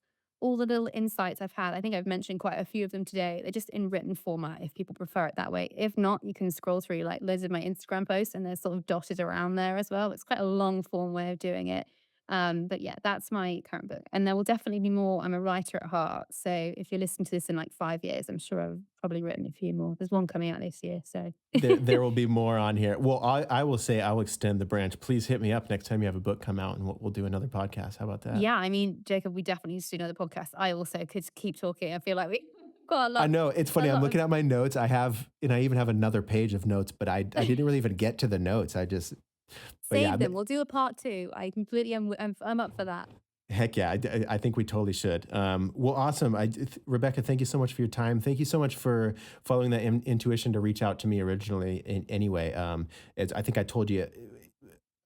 all the little insights I've had. I think I've mentioned quite a few of them today. They're just in written format if people prefer it that way. If not, you can scroll through like loads of my Instagram posts, and they're sort of dotted around there as well. It's quite a long form way of doing it. But yeah, that's my current book. And there will definitely be more. I'm a writer at heart. So if you listen to this in like 5 years, I'm sure I've probably written a few more. There's one coming out this year. So There will be more on here. Well, I will say I'll extend the branch. Please hit me up next time you have a book come out, and we'll do another podcast. How about that? yeah, I mean, Jacob, we definitely need to do another podcast. I also could keep talking. I feel like we got I know it's a funny. I'm lot of looking at my notes. And I even have another page of notes, but I didn't really even get to the notes. But yeah, save them. We'll do a part two. I completely am. I'm up for that. heck yeah, I think we totally should. Well, awesome. Rebecca, thank you so much for your time. Thank you so much for following that intuition to reach out to me originally. Anyway, I think I told you,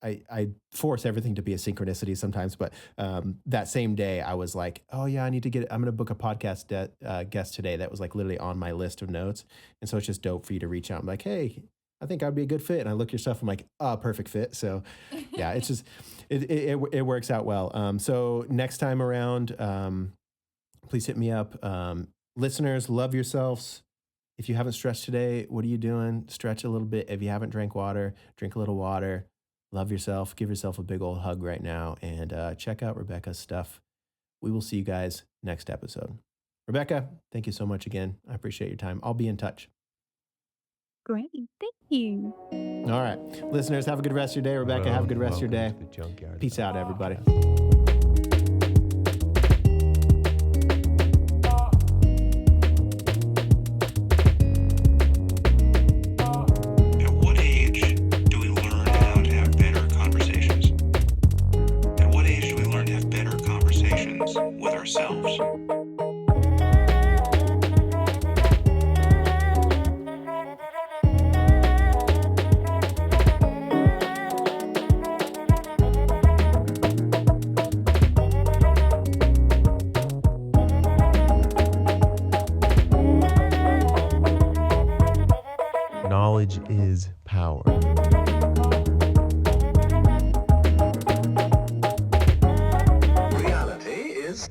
I force everything to be a synchronicity sometimes, but that same day I was like, oh yeah, I'm going to book a podcast guest today. That was like literally on my list of notes. And so it's just dope for you to reach out. I'm like, hey, I think I'd be a good fit. And I look your stuff. I'm like, perfect fit. So yeah, it's just, it works out well. So next time around, please hit me up. Listeners, love yourselves. If you haven't stretched today, what are you doing? Stretch a little bit. If you haven't drank water, drink a little water. Love yourself. Give yourself a big old hug right now. And check out Rebecca's stuff. We will see you guys next episode. Rebecca, thank you so much again. I appreciate your time. I'll be in touch. Great. Thank you. All right. Listeners, have a good rest of your day. Rebecca, have a good rest of your day. Welcome to the Junkyard Peace Love out, everybody. Podcast. At what age do we learn how to have better conversations? At what age do we learn to have better conversations with ourselves? Knowledge is power. Reality is